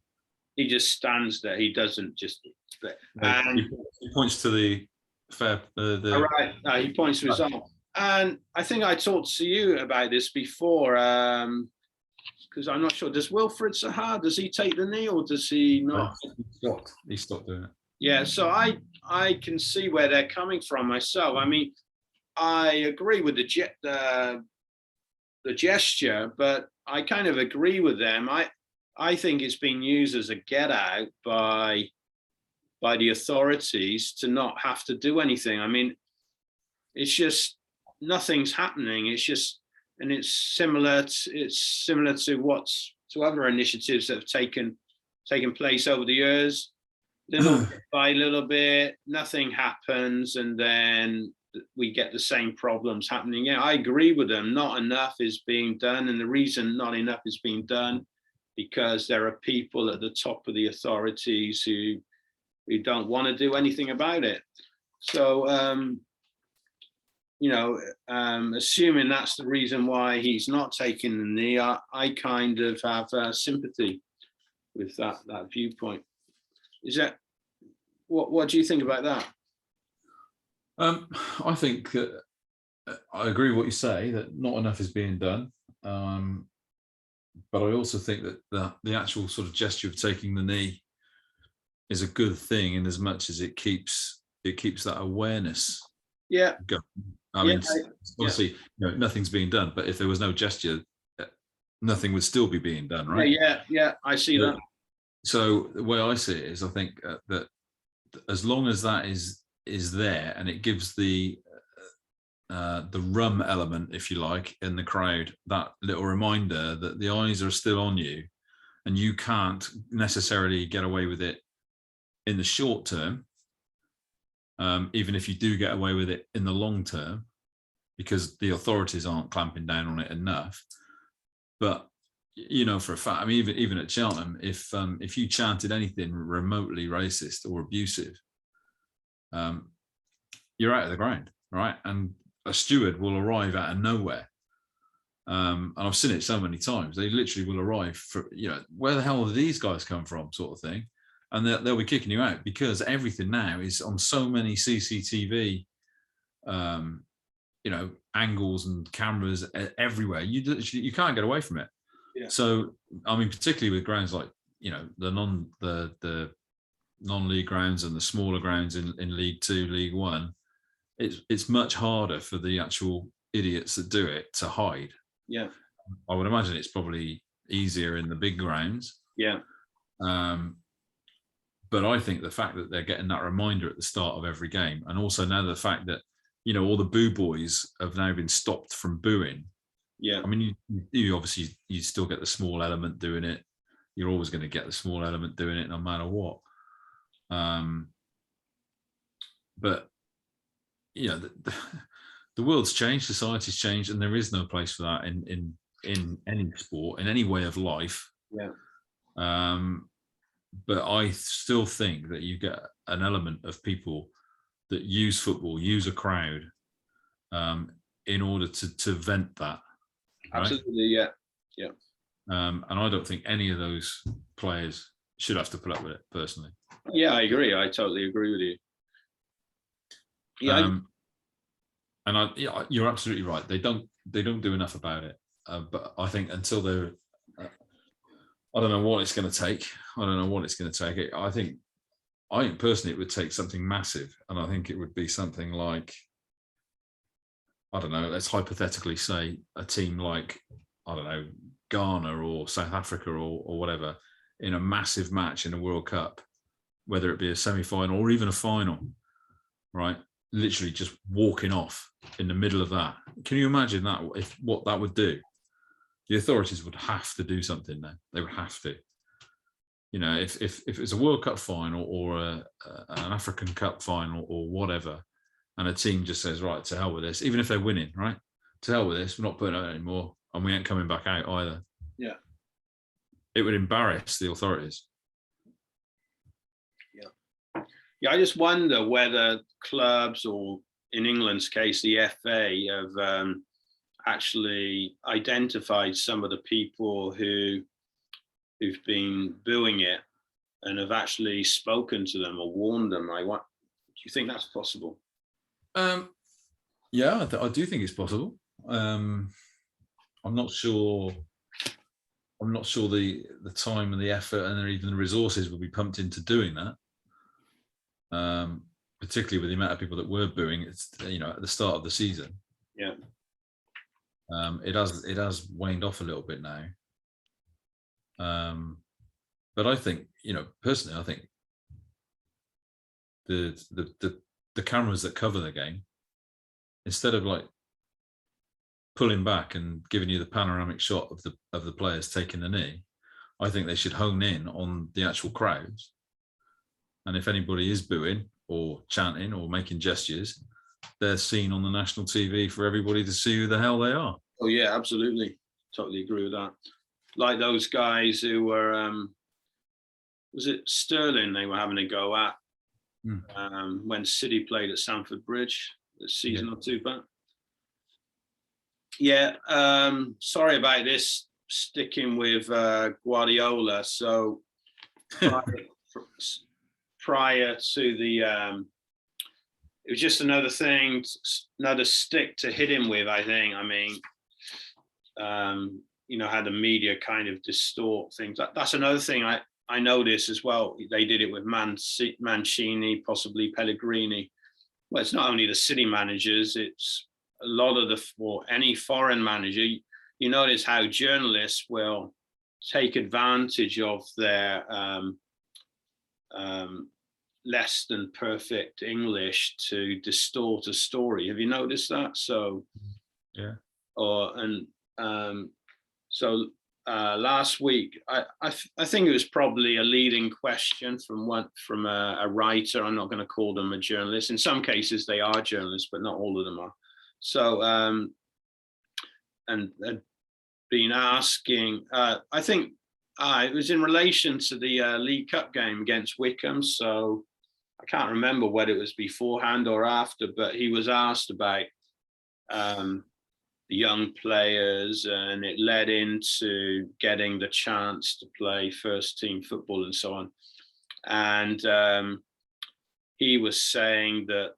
He just stands there. He doesn't just. And he points to the fair. Right, he points to his arm. And I think I talked to you about this before, because I'm not sure. Does Wilfred Zaha, does he take the knee or does he not? He stopped doing it. Yeah, so I can see where they're coming from myself. I mean, I agree with the gesture, but I kind of agree with them. I think it's been used as a get out by the authorities to not have to do anything. I mean, it's just nothing's happening. It's just, and it's similar to other initiatives that have taken place over the years. Little bit by little bit, nothing happens, and then we get the same problems happening. Yeah, I agree with them. Not enough is being done, and the reason not enough is being done because there are people at the top of the authorities who don't want to do anything about it. So, assuming that's the reason why he's not taking the knee, I kind of have sympathy with that viewpoint. Is that what do you think about that? I think I agree with what you say, that not enough is being done. But I also think that the actual sort of gesture of taking the knee is a good thing in as much as it keeps that awareness. Yeah. Going. I mean, obviously, nothing's being done, but if there was no gesture, nothing would still be being done, right? Yeah, I see that. So the way I see it is, I think that as long as that is there and it gives the rum element, if you like, in the crowd, that little reminder that the eyes are still on you and you can't necessarily get away with it in the short term, even if you do get away with it in the long term, because the authorities aren't clamping down on it enough. But you know for a fact, I mean, even at Cheltenham, if you chanted anything remotely racist or abusive, you're out of the ground, right? And a steward will arrive out of nowhere. And I've seen it so many times. They literally will arrive for, where the hell do these guys come from, sort of thing. And they'll be kicking you out because everything now is on so many CCTV, angles and cameras everywhere. You can't get away from it. Yeah. So, I mean, particularly with grounds like, the non-league grounds and the smaller grounds in League Two, League One, it's much harder for the actual idiots that do it to hide. Yeah. I would imagine it's probably easier in the big grounds. Yeah. But I think the fact that they're getting that reminder at the start of every game, and also now the fact that, all the boo boys have now been stopped from booing. Yeah. I mean, you obviously, you still get the small element doing it. You're always going to get the small element doing it no matter what. But, the world's changed, society's changed, and there is no place for that in any sport, in any way of life. Yeah. But I still think that you get an element of people that use football, use a crowd, in order to vent that. Right? Absolutely, yeah. Yeah. And I don't think any of those players should have to put up with it, personally. Yeah, I agree. I totally agree with you. Yeah. You're absolutely right. They don't do enough about it. But I think until they're, I don't know what it's going to take. I think personally it would take something massive, and I think it would be something like, I don't know, let's hypothetically say a team like, I don't know, Ghana or South Africa or whatever, in a massive match in a World Cup, whether it be a semi-final or even a final, right? Literally just walking off in the middle of that. Can you imagine that? What that would do? The authorities would have to do something then. They would have to. If it's a World Cup final or an African Cup final or whatever, and a team just says, right, to hell with this, even if they're winning, right? To hell with this, we're not putting it out anymore, and we ain't coming back out either. Yeah. It would embarrass the authorities. Yeah. Yeah, I just wonder whether clubs, or in England's case, the FA, have actually identified some of the people who've been booing it and have actually spoken to them or warned them. Do you think that's possible? Yeah, I do think it's possible. I'm not sure the time and the effort and even the resources will be pumped into doing that. Particularly with the amount of people that were booing, at the start of the season. Yeah. It has waned off a little bit now. But I think, personally, I think the cameras that cover the game, instead of like pulling back and giving you the panoramic shot of the players taking the knee, I think they should hone in on the actual crowds. And if anybody is booing or chanting or making gestures, they're seen on the national TV for everybody to see who the hell they are. Oh yeah, absolutely. Totally agree with that. Like those guys who were, was it Sterling they were having a go at when City played at Stamford Bridge a season or two back. Yeah, sorry about this, sticking with Guardiola. So prior to the, it was just another thing, another stick to hit him with, I think. I mean, how the media kind of distort things. That's another thing I noticed as well. They did it with Mancini, possibly Pellegrini. Well, it's not only the City managers, it's a lot of any foreign manager. You notice how journalists will take advantage of their less than perfect English to distort a story. Have you noticed that? So, yeah. last week, I think it was probably a leading question from a writer. I'm not going to call them a journalist. In some cases, they are journalists, but not all of them are. So, and been asking. I think it was in relation to the League Cup game against Wycombe. So I can't remember whether it was beforehand or after, but he was asked about the young players, and it led into getting the chance to play first team football and so on. And he was saying that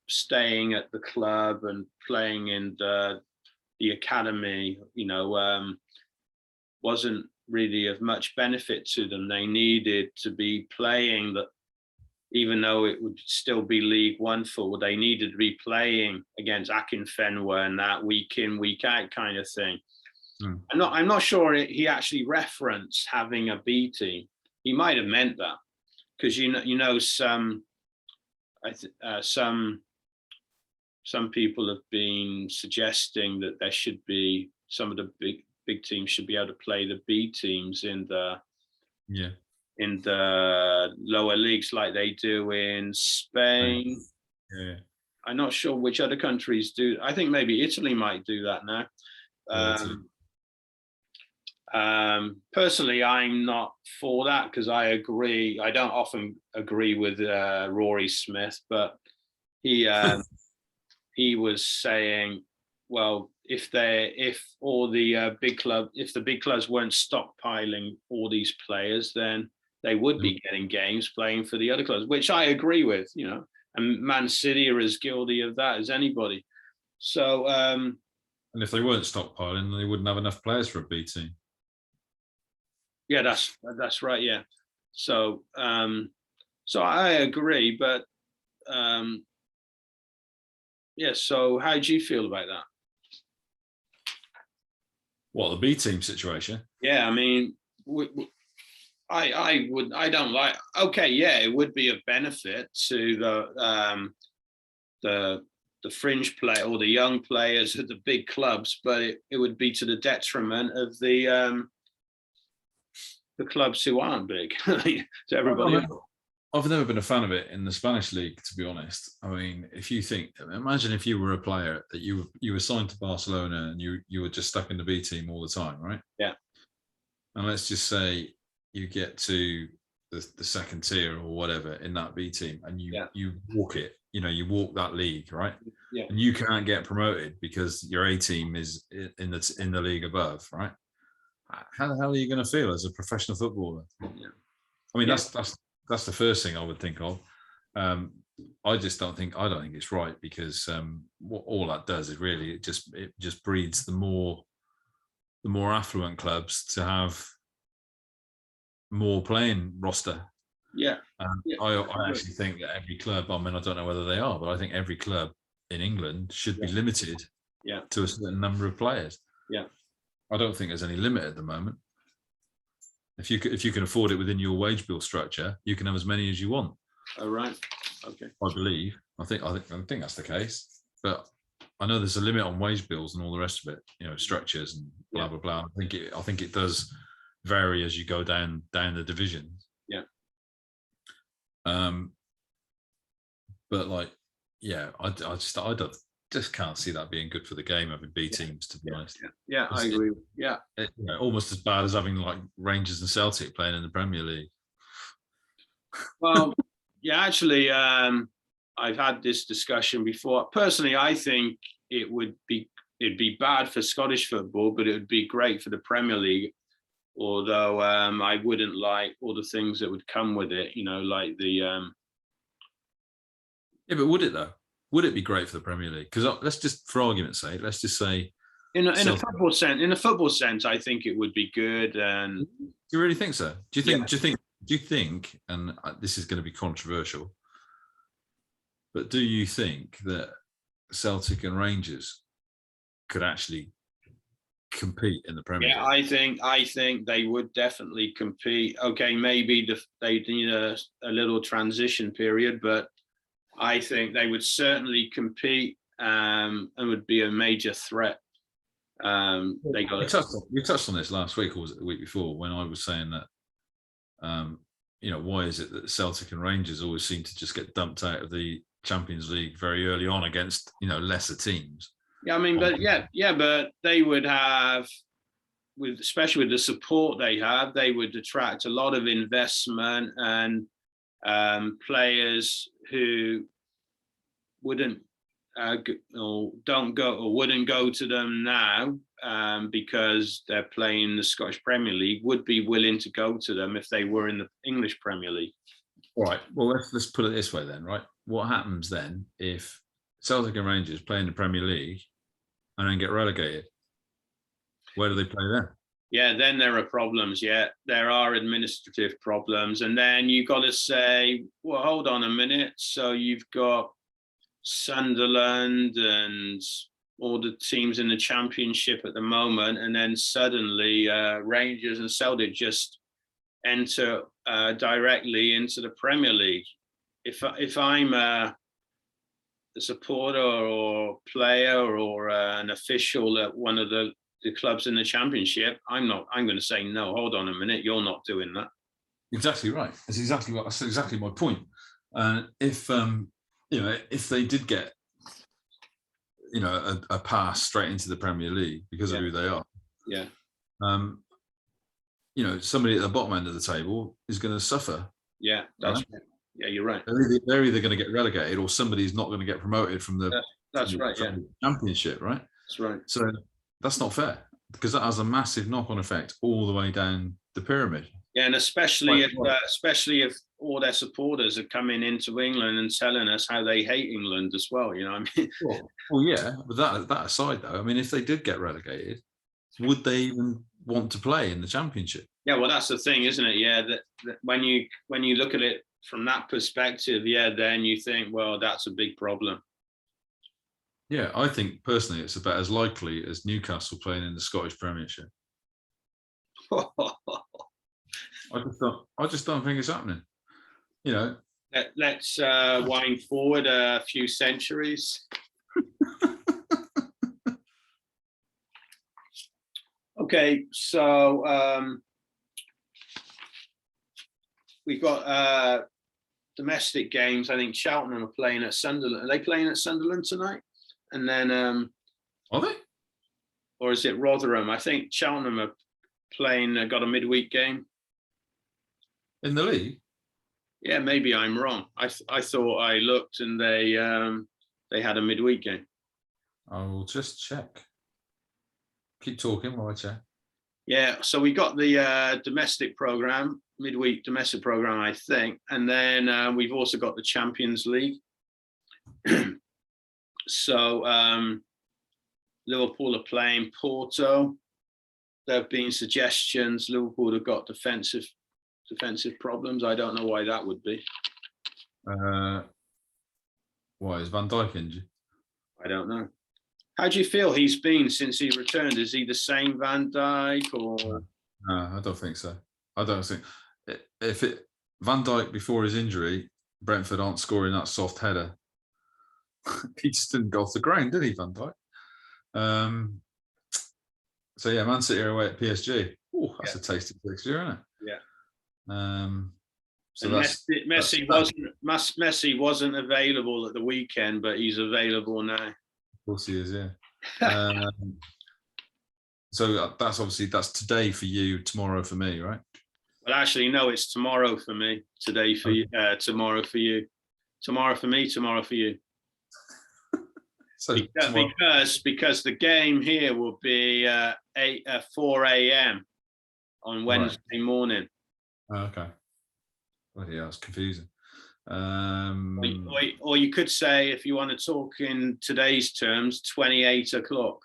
staying at the club and playing in the academy, wasn't really of much benefit to them. They needed to be playing that. Even though it would still be League One football, they needed to be playing against Akinfenwa and that week in, week out kind of thing. Mm. I'm not sure he actually referenced having a B team. He might have meant that because some people have been suggesting that there should be some of the big teams should be able to play the B teams in the lower leagues like they do in Spain. Yeah. I'm not sure which other countries do. I think maybe Italy might do that now. Personally, I'm not for that because I agree. I don't often agree with Rory Smith, but he was saying, well, if the big clubs weren't stockpiling all these players, then they would be getting games playing for the other clubs, which I agree with, and Man City are as guilty of that as anybody. So, and if they weren't stockpiling, they wouldn't have enough players for a B team. Yeah, that's right. Yeah. So, so I agree, but yeah. So, how do you feel about that? What, the B team situation? Yeah, I mean, I don't like. Okay, yeah, it would be of benefit to the fringe play or the young players at the big clubs, but it would be to the detriment of the clubs who aren't big. To everybody. I've never been a fan of it in the Spanish league, to be honest. I mean, imagine if you were a player that you were signed to Barcelona and you were just stuck in the B team all the time, right? Yeah. And let's just say you get to the second tier or whatever in that B team, and you walk it. You walk that league, right? Yeah. And you can't get promoted because your A team is in the league above, right? How the hell are you going to feel as a professional footballer? Yeah. I mean, that's the first thing I would think of. I don't think it's right because what all that does is really it just breeds the more affluent clubs to have more playing roster. Yeah. I actually think that every club, I mean, I don't know whether they are, but I think every club in England should be limited to a certain number of players. Yeah. I don't think there's any limit at the moment. If you can afford it within your wage bill structure, you can have as many as you want. Oh, right. Okay. I believe. I think that's the case. But I know there's a limit on wage bills and all the rest of it. Structures and blah blah blah. I think it does vary as you go down the divisions. Yeah. But I just can't see that being good for the game having B teams, to be honest. Yeah, I agree. Almost as bad as having like Rangers and Celtic playing in the Premier League. Well, actually, I've had this discussion before. Personally, I think it'd be bad for Scottish football, but it would be great for the Premier League. Although I wouldn't like all the things that would come with it, like the. Yeah, but would it though? Would it be great for the Premier League? Because let's just, for argument's sake, let's just say, in a football sense, I think it would be good. And do you really think so? Do you think? Do you think? And this is going to be controversial, but do you think that Celtic and Rangers could actually compete in the Premier League? I think they would definitely compete. Okay, maybe they need a little transition period, but I think they would certainly compete and would be a major threat They got we touched on this last week, or was it the week before, when I was saying that, why is it that Celtic and Rangers always seem to just get dumped out of the Champions League very early on against, lesser teams? Yeah, I mean, but they would have, especially with the support they have, they would attract a lot of investment and players who wouldn't wouldn't go to them now because they're playing the Scottish Premier League, would be willing to go to them if they were in the English Premier League. All right. Well, let's put it this way then, right? What happens then if Celtic and Rangers play in the Premier League and then get relegated? Where do they play then? Yeah, then there are problems. Yeah, there are administrative problems. And then you've got to say, well, hold on a minute. So you've got Sunderland and all the teams in the Championship at the moment. And then suddenly Rangers and Celtic just enter directly into the Premier League. If I'm a supporter or player or an official at one of the clubs in the Championship, I'm going to say, no, hold on a minute, you're not doing that. Exactly right. That's exactly my point. If they did get a pass straight into the Premier League because of who they are, somebody at the bottom end of the table is going to suffer. Yeah, that's right. Yeah, you're right. They're either going to get relegated or somebody's not going to get promoted from the Championship, right? That's right. So that's not fair, because that has a massive knock-on effect all the way down the pyramid. Yeah, and especially if all their supporters are coming into England and telling us how they hate England as well. You know what I mean? Well, yeah. But that aside, though, I mean, if they did get relegated, would they even want to play in the Championship? Yeah, well, that's the thing, isn't it? Yeah, that when you look at it from that perspective, then you think, well, that's a big problem. Yeah, I think personally it's about as likely as Newcastle playing in the Scottish Premiership. I just don't think it's happening. Let's wind forward a few centuries. Okay, so we've got domestic games. I think Cheltenham are playing at Sunderland. Are they playing at Sunderland tonight? And then are they? Or is it Rotherham? I think Cheltenham are playing. Got a midweek game in the league. Yeah, maybe I'm wrong. I thought I looked and they had a midweek game. I will just check. Keep talking while I check. Yeah, so we got the domestic program, midweek domestic program, I think, and then we've also got the Champions League. So Liverpool are playing Porto. There have been suggestions Liverpool have got defensive problems. I don't know why that would be. Why is Van Dijk injured? I don't know. How do you feel he's been since he returned? Is he the same Van Dijk or? No, I don't think so. I don't think Van Dijk before his injury, Brentford aren't scoring that soft header. He just didn't go off the ground, did he, Van Dijk? So yeah, Man City are away at PSG. Oh, that's a tasty fixture, isn't it? Yeah. So Messi wasn't available at the weekend, but he's available now. Of course he is, yeah. So that's today for you, tomorrow for me, right? Well, actually, no, it's tomorrow for me. Today for you, tomorrow for you. Tomorrow for me, tomorrow for you. So because the game here will be 4 a.m. on Wednesday morning. Oh, okay. Well, yeah, that's confusing. Or you could say, if you want to talk in today's terms, 28 o'clock.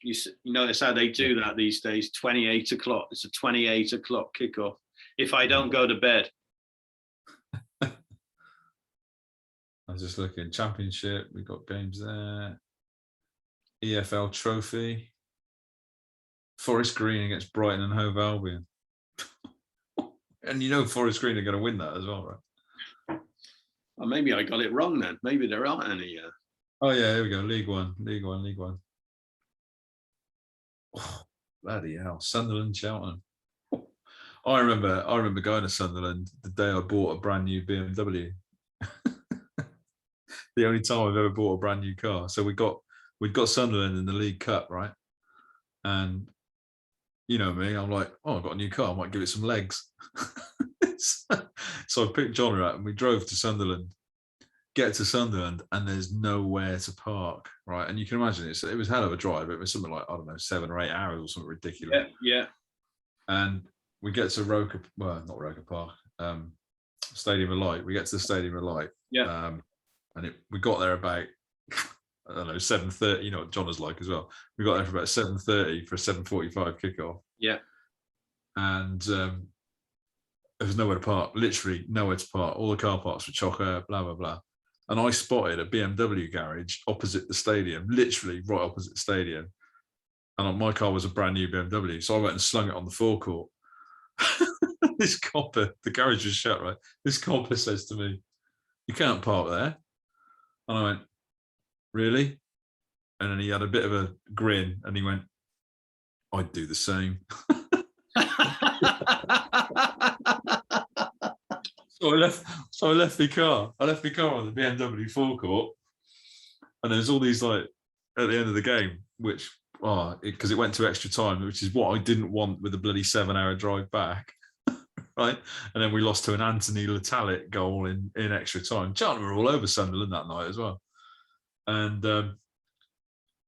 You notice how they do that these days, 28 o'clock. It's a 28 o'clock kickoff. If I don't go to bed. I was just looking. Championship, we've got games there. EFL Trophy. Forest Green against Brighton and Hove Albion. And Forest Green are going to win that as well, right? Well, maybe I got it wrong then. Maybe there aren't any. Oh, yeah, here we go. League One. bloody hell, Sunderland, Cheltenham. I remember going to Sunderland the day I bought a brand new BMW. The only time I've ever bought a brand new car. So we'd got Sunderland in the League Cup, right? And you know me, I'm like, oh, I've got a new car, I might give it some legs. So I picked John up and we drove to Sunderland. Get to Sunderland and there's nowhere to park, right? And you can imagine it was hell of a drive. It was something like, I don't know, 7 or 8 hours or something ridiculous. Yeah. And we get to not Roker Park, Stadium of Light. We get to the Stadium of Light. Yeah. And we got there about, I don't know, 7:30. You know what John is like as well. We got there for about 7:30 for a 7:45 kickoff. Yeah. And there was nowhere to park. Literally nowhere to park. All the car parks were chocker. Blah blah blah. And I spotted a BMW garage opposite the stadium, literally right opposite the stadium. And my car was a brand new BMW, so I went and slung it on the forecourt. This copper, the garage was shut, right? This copper says to me, "You can't park there." And I went, "Really?" And then he had a bit of a grin and he went, "I'd do the same." So I left my car. I left my car on the BMW forecourt, and there's all these like at the end of the game, which because it went to extra time, which is what I didn't want with a bloody 7-hour drive back, right? And then we lost to an Anthony Latalik goal in extra time. Cheltenham were all over Sunderland that night as well, and I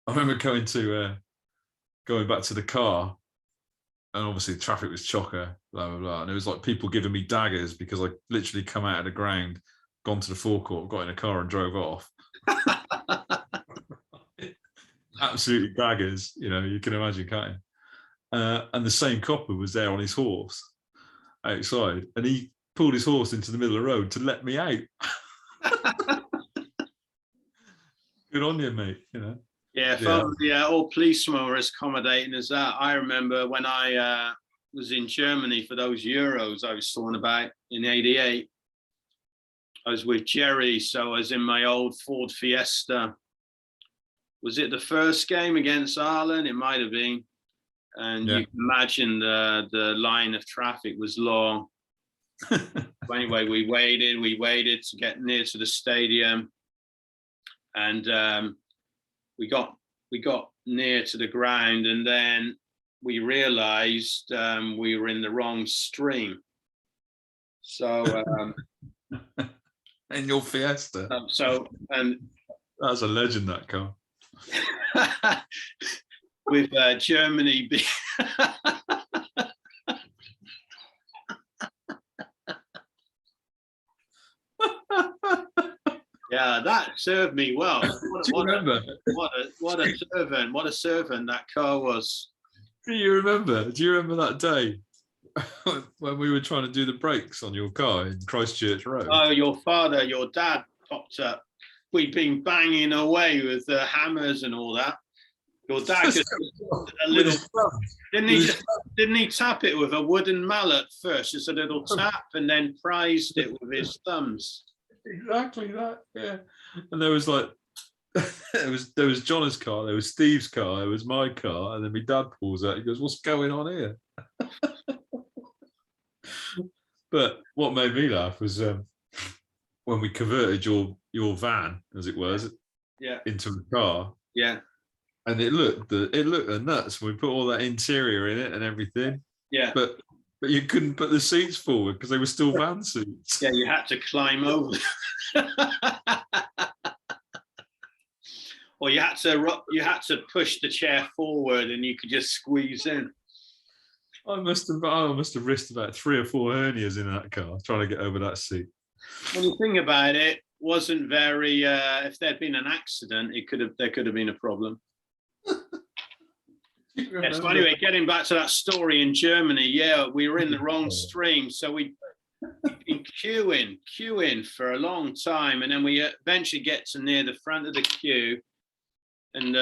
remember going back to the car. And obviously the traffic was chocker, blah, blah, blah. And it was like people giving me daggers because I literally come out of the ground, gone to the forecourt, got in a car and drove off. Absolutely daggers, you can imagine, can't you? And the same copper was there on his horse outside. And he pulled his horse into the middle of the road to let me out. Good on you, mate, Yeah, all policemen were as accommodating as that. I remember when I was in Germany for those Euros I was talking about in '88. I was with Jerry, so I was in my old Ford Fiesta. Was it the first game against Ireland? It might have been. And you can imagine the line of traffic was long. So anyway, we waited to get near to the stadium. And we got near to the ground, and then we realized we were in the wrong stream. So in your Fiesta. And that's a legend, that car. With Germany being yeah, that served me well. What a servant that car was. Do you remember that day when we were trying to do the brakes on your car in Christchurch Road? Oh, your dad popped up. We'd been banging away with the hammers and all that. Your dad just a little. Didn't he tap it with a wooden mallet first, just a little tap, and then prized it with his thumbs? Exactly that, yeah. And there was like, there was John's car, there was Steve's car, there was my car, and then my dad pulls out. He goes, "What's going on here?" But what made me laugh was when we converted your van, as it was, into a car. Yeah. And it looked the nuts. We put all that interior in it and everything. Yeah. But you couldn't put the seats forward because they were still van seats. Yeah, you had to climb over. Or you had to push the chair forward, and you could just squeeze in. I must have risked about 3 or 4 hernias in that car trying to get over that seat. When you think about it, wasn't very. If there'd been an accident, there could have been a problem. Yes, so anyway, getting back to that story in Germany, we were in the wrong stream, so we'd been queuing for a long time, and then we eventually get to near the front of the queue, and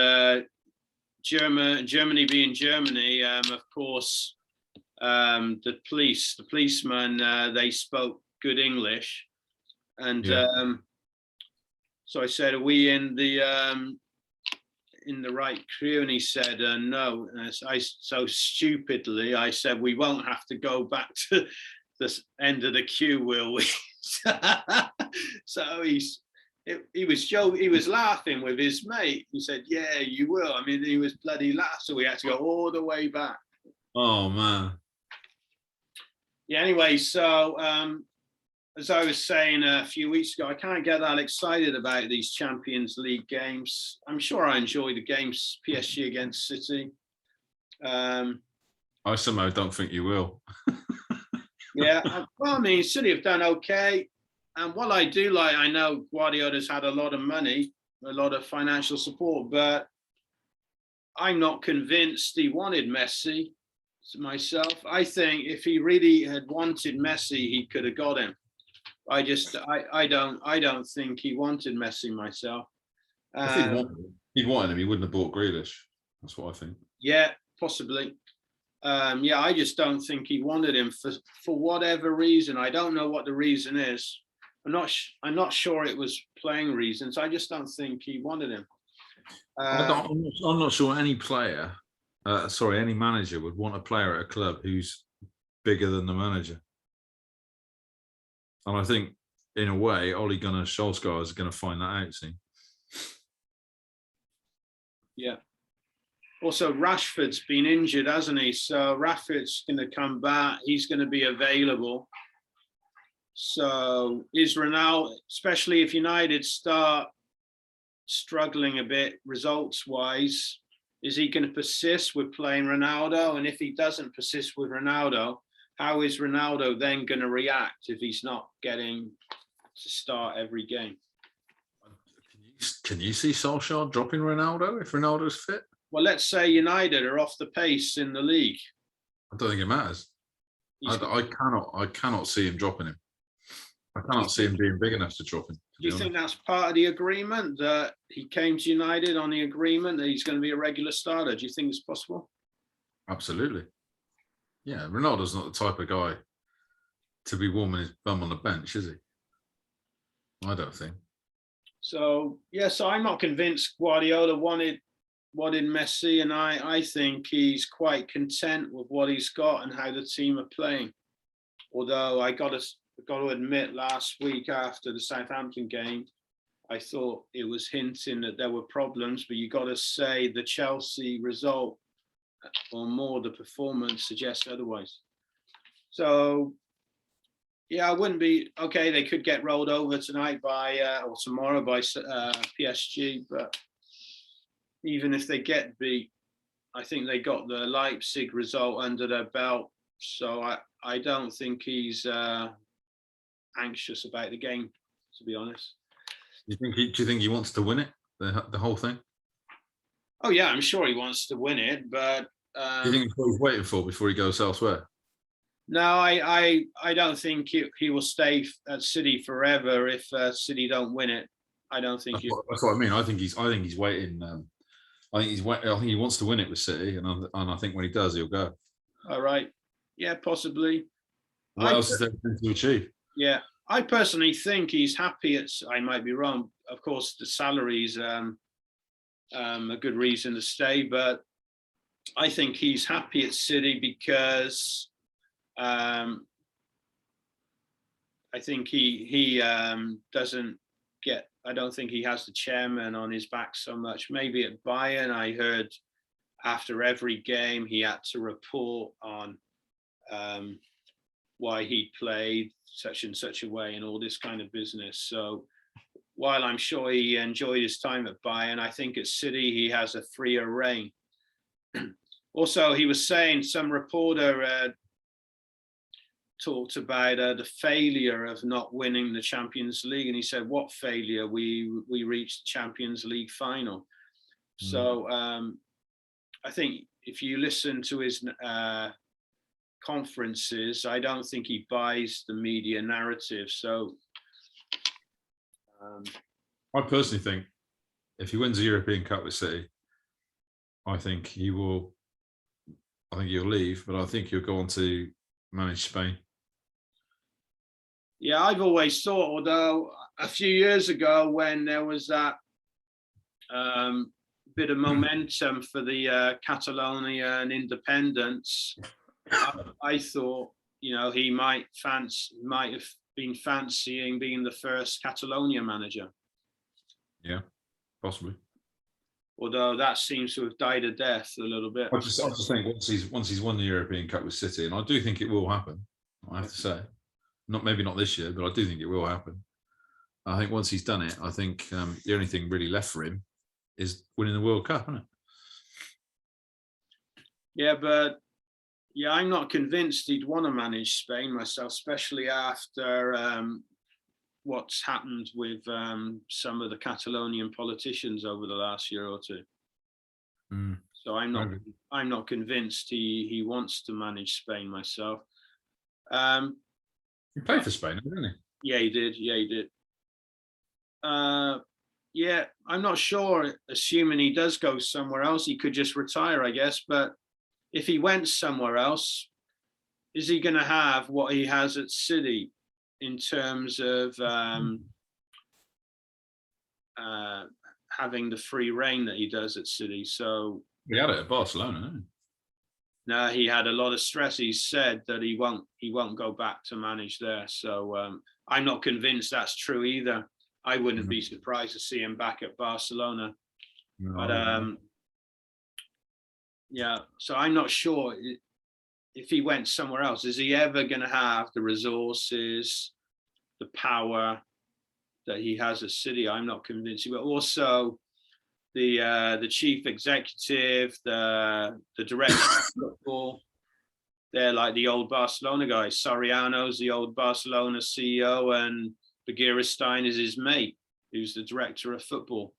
Germany being Germany, of course, the policemen, they spoke good English, and so I said, "Are we in in the right queue, and he said no. And I so stupidly I said, we won't have to go back to the end of the queue, will we? So he was laughing with his mate. He said, yeah, you will. I mean, he was bloody laughing, so we had to go all the way back. Oh man. Yeah, anyway, so as I was saying a few weeks ago, I can't get that excited about these Champions League games. I'm sure I enjoy the games, PSG against City. I somehow don't think you will. Yeah, well, I mean, City have done okay. And what I do like, I know Guardiola's had a lot of money, a lot of financial support, but I'm not convinced he wanted Messi myself. I think if he really had wanted Messi, he could have got him. I don't think he wanted Messi myself. If he'd wanted him, he wouldn't have bought Grealish. That's what I think. Yeah, possibly. Yeah, I just don't think he wanted him for whatever reason. I don't know what the reason is. I'm not sure it was playing reasons. I just don't think he wanted him. I'm not sure any player, any manager would want a player at a club who's bigger than the manager. And I think, in a way, Ole Gunnar Solskjaer is going to find that out soon. Yeah. Also, Rashford's been injured, hasn't he? So Rashford's going to come back. He's going to be available. So is Ronaldo, especially if United start struggling a bit results-wise, is he going to persist with playing Ronaldo? And if he doesn't persist with Ronaldo, how is Ronaldo then going to react if he's not getting to start every game? Can you see Solskjaer dropping Ronaldo if Ronaldo's fit? Well, let's say United are off the pace in the league. I don't think it matters. I cannot see him dropping him. I cannot see him being big enough to drop him. Do you think that's part of the agreement, that he came to United on the agreement that he's going to be a regular starter? Do you think it's possible? Absolutely. Yeah, Ronaldo's not the type of guy to be warming his bum on the bench, is he? I don't think. So, yeah, so I'm not convinced Guardiola wanted Messi, and I think he's quite content with what he's got and how the team are playing. Although I got to admit, last week after the Southampton game, I thought it was hinting that there were problems, but you got to say the Chelsea result, or more the performance, suggests otherwise. So, yeah, I wouldn't be okay. They could get rolled over tonight or tomorrow by PSG, but even if they get beat, I think they got the Leipzig result under their belt. So I don't think he's anxious about the game, to be honest. Do you think he wants to win it, the whole thing? Oh yeah, I'm sure he wants to win it, but do you think it's what he's waiting for before he goes elsewhere? No, I don't think he will stay at City forever if City don't win it. I don't think that's what I mean. I think he's waiting. I think he wants to win it with City, and I think when he does, he'll go. All right. Yeah, possibly. What else is there to achieve? Yeah, I personally think he's happy. I might be wrong. Of course, the salary's a good reason to stay, but I think he's happy at City because I think he doesn't get. I don't think he has the chairman on his back so much. Maybe at Bayern, I heard after every game he had to report on why he played such and such a way and all this kind of business. So while I'm sure he enjoyed his time at Bayern, I think at City he has a freer reign. Also, he was saying, some reporter talked about the failure of not winning the Champions League, and he said, "What failure? We reached the Champions League final." So I think if you listen to his conferences, I don't think he buys the media narrative. So I personally think if he wins the European Cup with City, I think he will. I think he'll leave, but I think he'll go on to manage Spain. Yeah, I've always thought, although a few years ago when there was that bit of momentum for the Catalonian independence. I thought, he might have been fancying being the first Catalonia manager. Yeah, possibly. Although that seems to have died a death a little bit. I just think once he's won the European Cup with City, and I do think it will happen. I have to say, maybe not this year, but I do think it will happen. I think once he's done it, I think the only thing really left for him is winning the World Cup, isn't it? Yeah, but I'm not convinced he'd want to manage Spain myself, especially after what's happened with some of the Catalonian politicians over the last year or two. So I'm not convinced he wants to manage Spain myself. He played for Spain, didn't he? Yeah, he did. I'm not sure. Assuming he does go somewhere else, he could just retire, I guess. But if he went somewhere else, is he going to have what he has at City in terms of having the free reign that he does at City? So he had it at Barcelona, didn't he? No, he had a lot of stress. He said that he won't go back to manage there. So I'm not convinced that's true either. I wouldn't be surprised to see him back at Barcelona. No. But so I'm not sure if he went somewhere else, is he ever going to have the resources, the power that he has at City? I'm not convinced. But also the chief executive, the director of football, they're like the old Barcelona guys. Soriano's the old Barcelona CEO, and Begiristain is his mate, who's the director of football.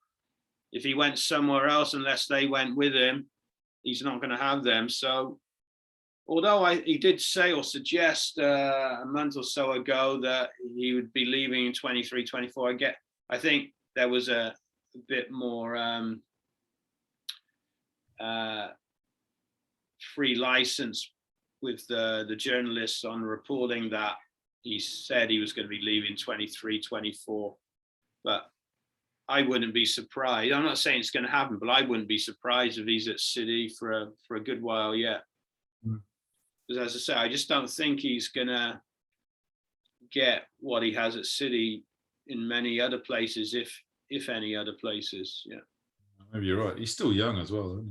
If he went somewhere else, unless they went with him, he's not going to have them. So, although he did say or suggest a month or so ago that he would be leaving in 23, 24, I think there was a bit more free license with the journalists on reporting that he said he was going to be leaving 23, 24. But I wouldn't be surprised. I'm not saying it's going to happen, but I wouldn't be surprised if he's at City for a good while yet. Because as I say, I just don't think he's going to get what he has at City in many other places, if any other places. Yeah. Maybe you're right. He's still young as well, isn't he?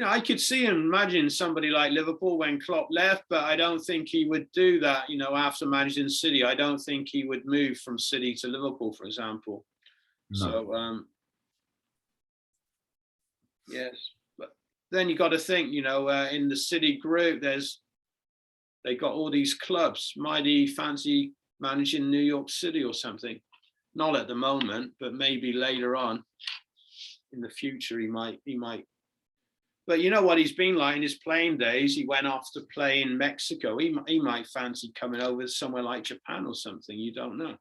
I could see him imagine somebody like Liverpool when Klopp left, but I don't think he would do that, after managing City. I don't think he would move from City to Liverpool, for example. No. So, yes. But then you got to think, in the City group, they got all these clubs. Might he fancy managing New York City or something? Not at the moment, but maybe later on in the future, he might. But you know what he's been like in his playing days? He went off to play in Mexico. He might fancy coming over somewhere like Japan or something. You don't know.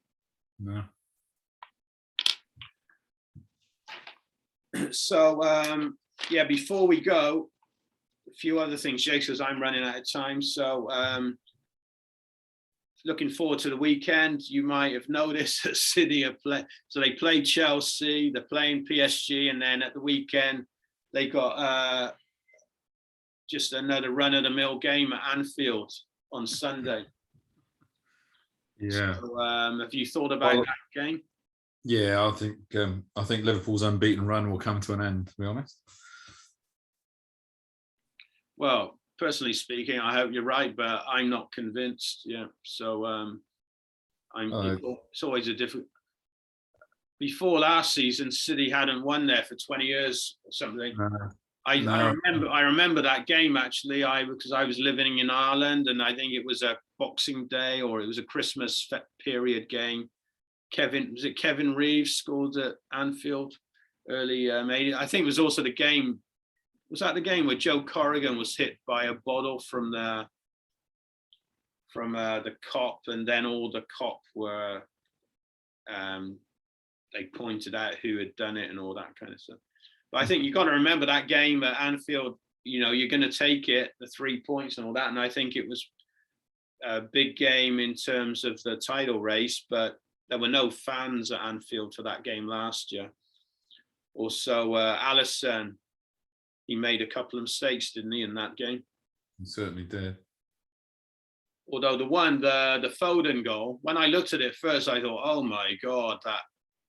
No. So, before we go, a few other things, Jase, because I'm running out of time. So, looking forward to the weekend. You might have noticed that City are playing. So they played Chelsea, they're playing PSG, and then at the weekend, they got just another run-of-the-mill game at Anfield on Sunday. Yeah. So, have you thought about that game? Yeah, I think Liverpool's unbeaten run will come to an end, to be honest. Well, personally speaking, I hope you're right, but I'm not convinced. Yeah. So it's always a different. Before last season, City hadn't won there for 20 years or something. I remember that game actually. Because I was living in Ireland, and I think it was a Boxing Day or it was a Christmas period game. Kevin Reeves scored at Anfield early May. I think it was also the game. Was that the game where Joe Corrigan was hit by a bottle from the cop, and then all the cop were they pointed out who had done it and all that kind of stuff. But I think you've got to remember that game at Anfield, you're going to take it, the 3 points and all that. And I think it was a big game in terms of the title race, but there were no fans at Anfield for that game last year. Also, Alisson, he made a couple of mistakes, didn't he, in that game? He certainly did. Although the Foden goal, when I looked at it first, I thought, oh my God, that.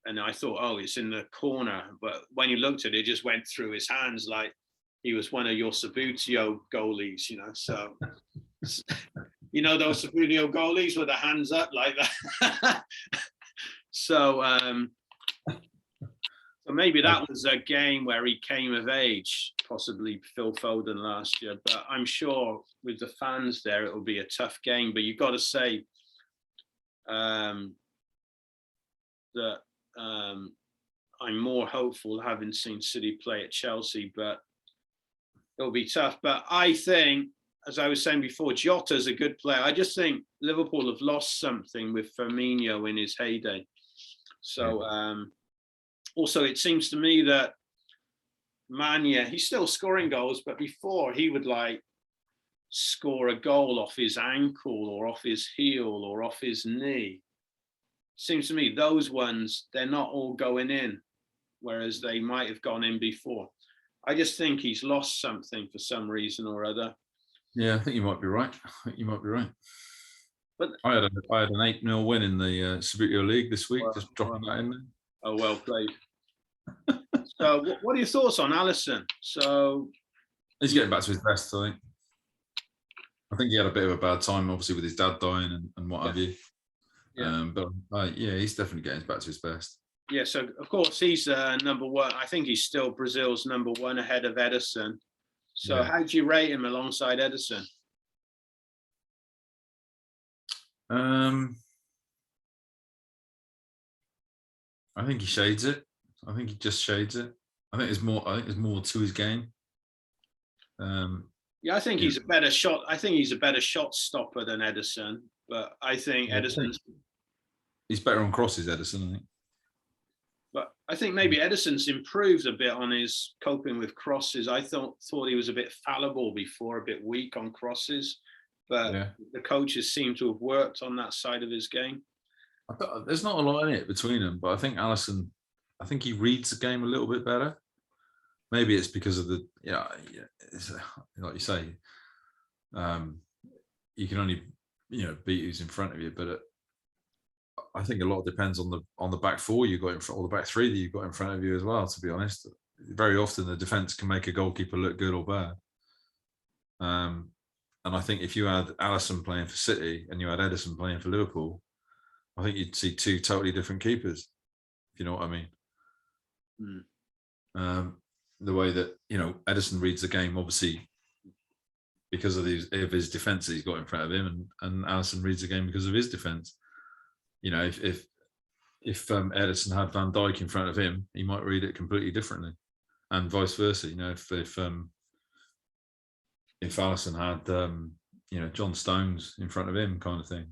And I thought, oh, it's in the corner. But when you looked at it, it just went through his hands like he was one of your Sabutio goalies, So, those Sabutio goalies with their hands up like that. So maybe that was a game where he came of age, possibly Phil Foden last year. But I'm sure with the fans there, it will be a tough game. But you've got to say that I'm more hopeful having seen City play at Chelsea, but it'll be tough. But I think, as I was saying before, Jota's a good player. I just think Liverpool have lost something with Firmino in his heyday. So also, it seems to me that Mania, he's still scoring goals, but before he would score a goal off his ankle or off his heel or off his knee. Seems to me those ones, they're not all going in, whereas they might have gone in before. I just think he's lost something for some reason or other. Yeah, I think you might be right. But I had an 8-0 win in the Sabutio League this week, just dropping that in there. Oh, well played. So what are your thoughts on Alisson? So he's getting back to his best, I think. I think he had a bit of a bad time, obviously, with his dad dying and what have you. Yeah. But he's definitely getting back to his best. Yeah, so of course he's number one. I think he's still Brazil's number one ahead of Ederson. So how do you rate him alongside Ederson? I think he shades it. I think he just shades it. I think there's more to his game. I think he's a better shot. I think he's a better shot stopper than Ederson. But I think he's better on crosses, Ederson, I think. But I think maybe Ederson's improved a bit on his coping with crosses. I thought he was a bit fallible before, a bit weak on crosses. But the coaches seem to have worked on that side of his game. There's not a lot in it between them, but I think Alisson, I think he reads the game a little bit better. Maybe it's because of the, it's, like you say, you can only, beat who's in front of you. But I think a lot depends on the back four you got in front, or the back three that you've got in front of you as well. To be honest, very often the defense can make a goalkeeper look good or bad. And I think if you had Alisson playing for City and you had Ederson playing for Liverpool, I think you'd see two totally different keepers, if you know what I mean. The way that, Ederson reads the game, obviously, because of his defence that he's got in front of him, and Alisson reads the game because of his defence. If Ederson had Van Dijk in front of him, he might read it completely differently, and vice versa. If Alisson had, John Stones in front of him, kind of thing.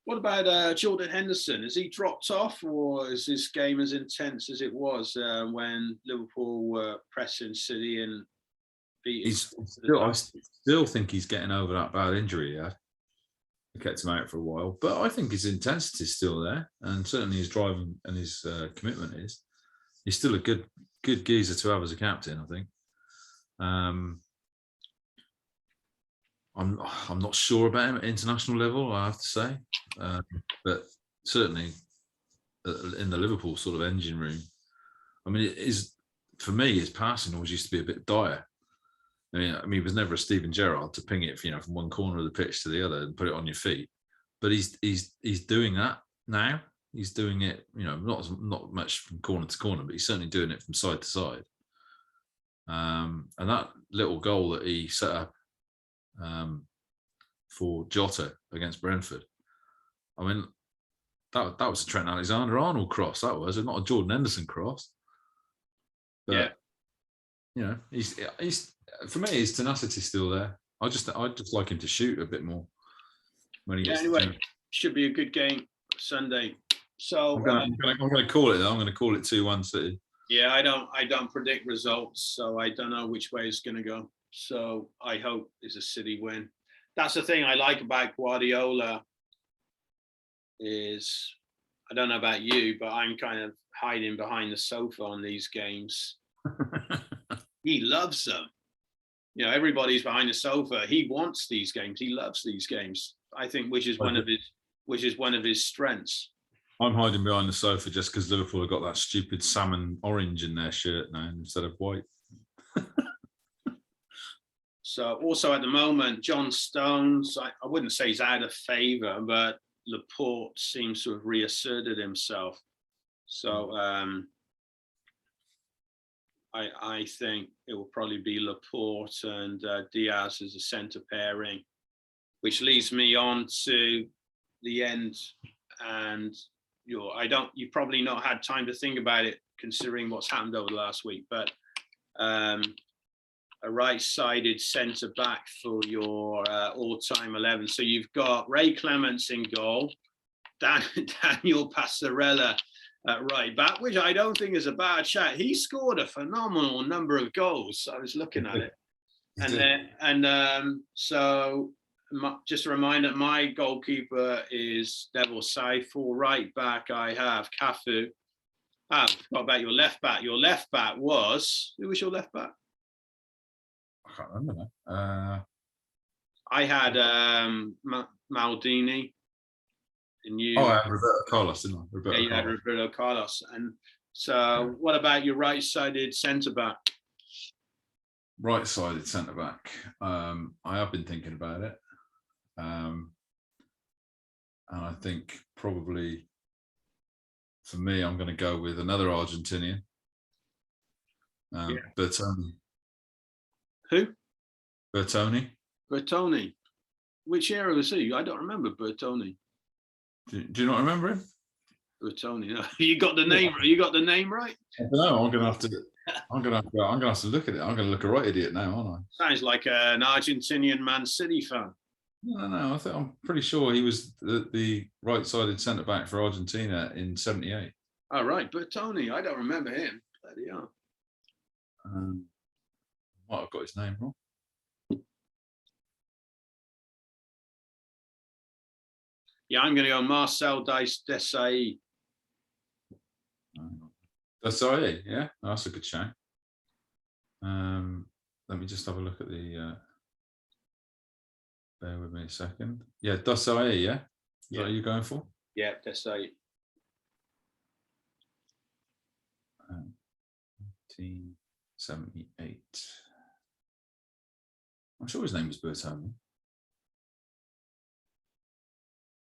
What about Jordan Henderson? Has he dropped off, or is this game as intense as it was when Liverpool were pressing City and beating? I still think he's getting over that bad injury. Yeah, it kept him out for a while, but I think his intensity is still there, and certainly his drive and his commitment is. He's still a good geezer to have as a captain, I think. I'm not sure about him at international level, I have to say, but certainly in the Liverpool sort of engine room. I mean, for me, his passing always used to be a bit dire. I mean, he was never a Steven Gerrard to ping it, from one corner of the pitch to the other and put it on your feet. But he's doing that now. He's doing it, not much from corner to corner, but he's certainly doing it from side to side. And that little goal that he set up for Jota against Brentford, I mean, that was a Trent Alexander-Arnold cross. That was not a Jordan Henderson cross. But, he's for me, his tenacity's still there. I just like him to shoot a bit more when he gets. Anyway, should be a good game Sunday. So I'm going to call it. I'm going to call it 2-1 City. Yeah, I don't predict results, so I don't know which way it's going to go. So I hope it's a City win. That's the thing I like about Guardiola is I don't know about you, but I'm kind of hiding behind the sofa on these games. He loves them. You know, everybody's behind the sofa. He wants these games. He loves these games. I think, which is one of his strengths. I'm hiding behind the sofa just because Liverpool have got that stupid salmon orange in their shirt now instead of white. So also at the moment, John Stones, I wouldn't say he's out of favour, but Laporte seems to have reasserted himself. So I think it will probably be Laporte and Diaz as a centre pairing, which leads me on to the end. And you've probably not had time to think about it considering what's happened over the last week, but a right-sided centre-back for your all-time 11. So you've got Ray Clements in goal, Daniel Passarella at right back, which I don't think is a bad shot. He scored a phenomenal number of goals. I was looking at it. So just a reminder, my goalkeeper is Devil Sai. For right back, I have Cafu. I forgot about your left back. Your left back was, who was your left back? I can't remember now. I had Maldini. And you, I had Roberto Carlos, didn't I? You had Roberto Carlos. And so what about your right-sided centre-back? Right-sided centre-back. I have been thinking about it. And I think probably for me, I'm going to go with another Argentinian. Bertoni. Who? Bertoni. Bertoni. Which era was he? I don't remember Bertoni. Do you not remember him? Bertoni. No. You got the name. You got the name right. No, I'm gonna have to look at it. I'm gonna look a right idiot now, aren't I? Sounds like an Argentinian Man City fan. No. I'm pretty sure he was the right-sided centre back for Argentina in '78. Oh right, Bertoni. I don't remember him. Bloody hell. Might have got his name wrong. Yeah, I'm going to go Marcel Desailly. Desailly, yeah, that's a good shout. Let me just have a look at the. Bear with me a second. Yeah, Desailly, yeah. Is that what you're going for? Yeah, Desailly. 1978. I'm sure his name was Bertoni.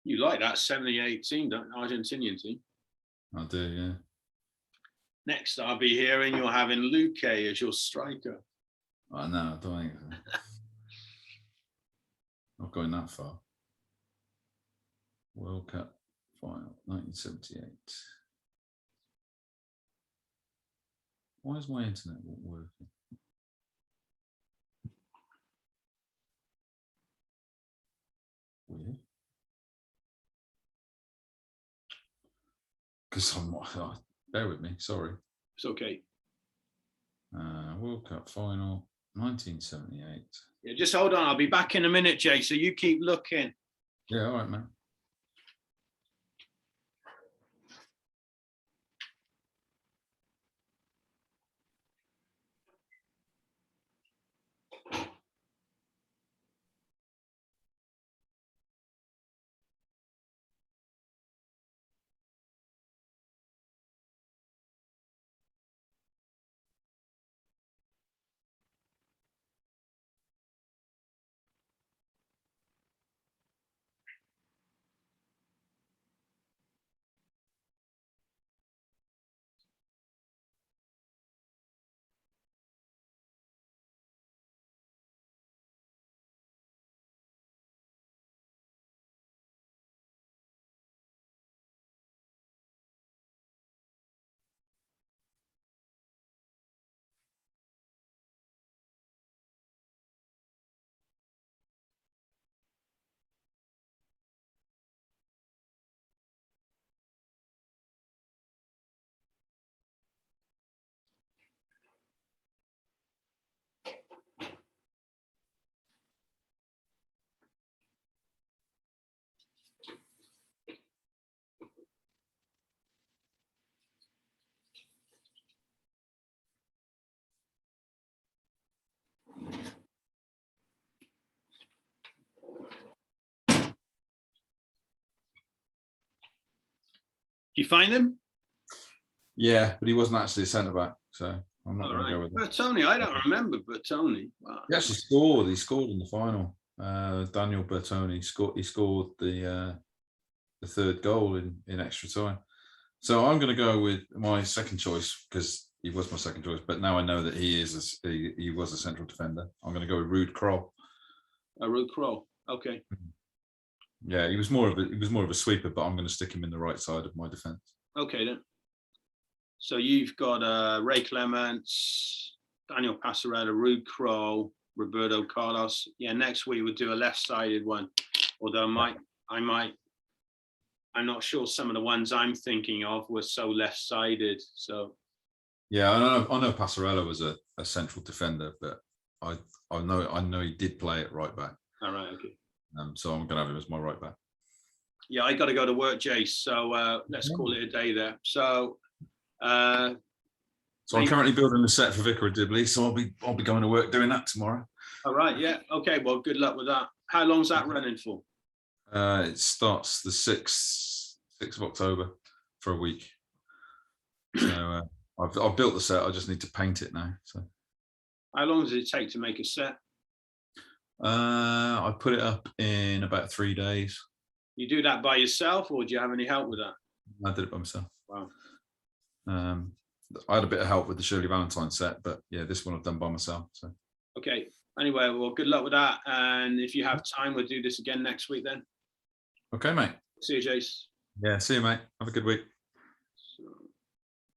You like that 78 team, don't you? Argentinian team? I do, yeah. Next, I'll be hearing you're having Luque as your striker. Oh, no, I don't think so. Not going that far. World Cup final, 1978. Why is my internet not working? Weird. Because I'm not. Bear with me. Sorry. It's okay. World Cup final, 1978. Yeah, just hold on. I'll be back in a minute, Jay. So you keep looking. Yeah, all right, man. You find him? Yeah, but he wasn't actually a centre back, so I'm not going to go with him. Bertoni, I don't remember Bertoni. Wow. He actually scored. He scored in the final. Daniel Bertoni scored. He scored the third goal in extra time. So I'm going to go with my second choice because he was my second choice. But now I know that he was a central defender. I'm going to go with Ruud Krol. Ruud Krol. Okay. Yeah, he was more of a sweeper, but I'm going to stick him in the right side of my defence. Okay then. So you've got Ray Clements, Daniel Passarella, Ruud Krol, Roberto Carlos. Yeah, next week we'll do a left-sided one. Although I'm not sure some of the ones I'm thinking of were so left-sided. So yeah, I know Passarella was a central defender, but I know he did play at right back. All right, okay. So I'm going to have him as my right back. Yeah, I got to go to work, Jase. So let's call it a day there. So I'm currently building a set for Vicar of Dibley, so I'll be going to work doing that tomorrow. All right, yeah. Okay, well, good luck with that. How long's that running for? It starts the 6th of October for a week. So I've built the set. I just need to paint it now. So how long does it take to make a set? I put it up in about 3 days. You do that by yourself, or do you have any help with that? I did it by myself. Wow. I had a bit of help with the Shirley Valentine set, but yeah, this one I've done by myself. So okay. Anyway, well, good luck with that. And if you have time, we'll do this again next week then. Okay, mate. See you, Jase. Yeah, see you, mate. Have a good week.